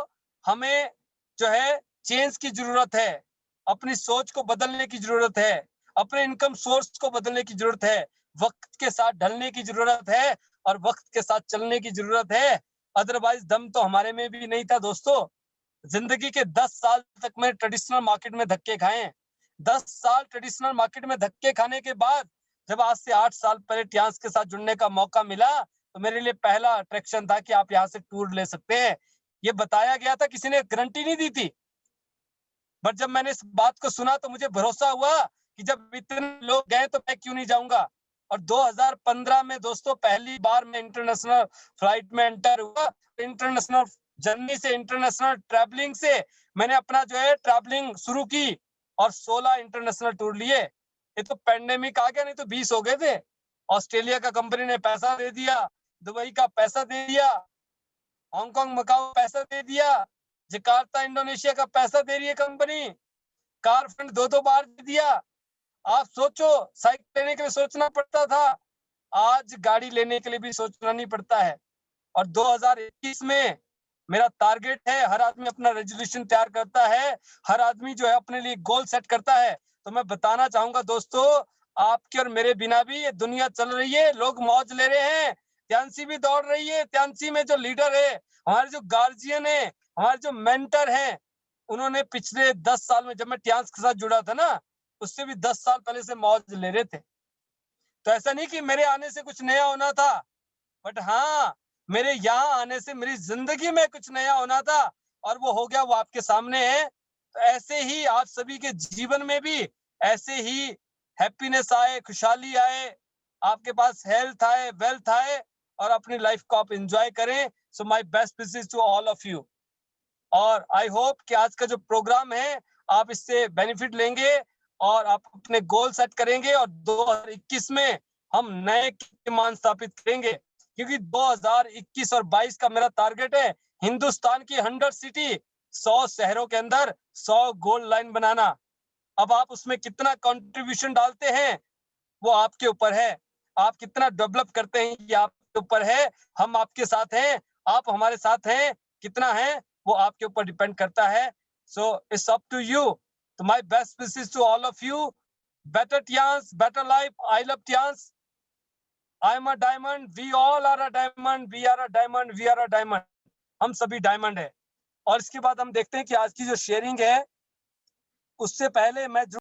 हमें जो है चेंज की जरूरत है, अपनी सोच को बदलने की जरूरत है, अपने इनकम सोर्स को बदलने की जरूरत है, वक्त के साथ ढलने की जरूरत है, और वक्त के साथ चलने की जरूरत है। अदरवाइज दम तो हमारे में भी नहीं था दोस्तों। जिंदगी के 10 साल तक मैं ट्रेडिशनल मार्केट में धक्के खाए हैं। 10 साल ट्रेडिशनल मार्केट में धक्के खाने के बाद जब आज से 8 साल पहले टियांस के साथ जुड़ने का मौका मिला, तो मेरे लिए पहला अट्रैक्शन था कि आप यहाँ से टूर ले सकते हैं। ये बताया गया था, किसी ने गारंटी नहीं दी थी। बट जब मैंने इस बात को सुना तो मुझे भरोसा हुआ कि जब इतने लोग गए तो मैं क्यों नहीं जाऊंगा। और 2015 में दोस्तों पहली बार मैं इंटरनेशनल फ्लाइट में एंटर हुआ। इंटरनेशनल जर्नी से, इंटरनेशनल ट्रैवलिंग से मैंने अपना जो है ट्रैवलिंग शुरू की और 16 इंटरनेशनल टूर लिए। ये तो पेंडेमिक आ गया, नहीं तो 20 हो गए थे। ऑस्ट्रेलिया का कंपनी ने पैसा दे दिया, दुबई का पैसा दे दिया, हांगकांग मकाऊ पैसा दे दिया, जकार्ता इंडोनेशिया का पैसा दे रही है कंपनी, कार फंड 2-2 बार दे दिया। आप सोचो, साइकिल लेने के लिए सोचना पड़ता था, आज गाड़ी लेने के लिए भी सोचना नहीं पड़ता है। और 2021 में मेरा टारगेट है, हर आदमी अपना रेजोल्यूशन तैयार करता है, हर आदमी जो है अपने लिए गोल सेट करता है। तो मैं बताना चाहूंगा दोस्तों, आपके और मेरे बिना भी ये दुनिया चल रही है, लोग मौज ले रहे हैं, त्यांसी भी दौड़ रही है। त्यांसी में जो लीडर है, हमारे जो गार्जियन है, हमारे जो मेंटर हैं, उन्होंने पिछले 10 साल में, जब मैं ट्यांस के साथ जुड़ा था ना, उससे भी 10 साल पहले से मौज ले रहे थे। तो ऐसा नहीं कि मेरे आने से कुछ नया होना था, बट हाँ, मेरे यहाँ आने से मेरी जिंदगी में कुछ नया होना था, और वो हो गया, वो आपके सामने है। तो ऐसे ही आप सभी के जीवन में भी ऐसे ही हैप्पीनेस आए, खुशहाली आए, आपके पास हेल्थ आए, वेल्थ आए, और अपनी लाइफ को आप एंजॉय करें। So my best wishes to all of you. और आई होप कि आज का जो प्रोग्राम है, आप इससे बेनिफिट लेंगे और आप अपने गोल सेट करेंगे, और 2021 में हम नए कीर्तिमान स्थापित करेंगे। क्योंकि 2021 और 22 का मेरा टारगेट है हिंदुस्तान की 100 सिटी, 100 शहरों के अंदर 100 गोल्ड लाइन बनाना। अब आप उसमें कितना कंट्रीब्यूशन डालते हैं, वो आपके ऊपर है। आप कितना डेवलप करते हैं, ये आपके ऊपर है। हम आपके साथ हैं, आप हमारे साथ हैं, कितना है वो आपके ऊपर डिपेंड करता है। So it's up to you. तो my best wishes to all of you. Better Tiens, better life. I love Tiens. I am a diamond, we all are a diamond, we are a diamond, we are a diamond. हम सभी diamond है। और इसके बाद हम देखते हैं कि आज की जो शेयरिंग है, उससे पहले मैं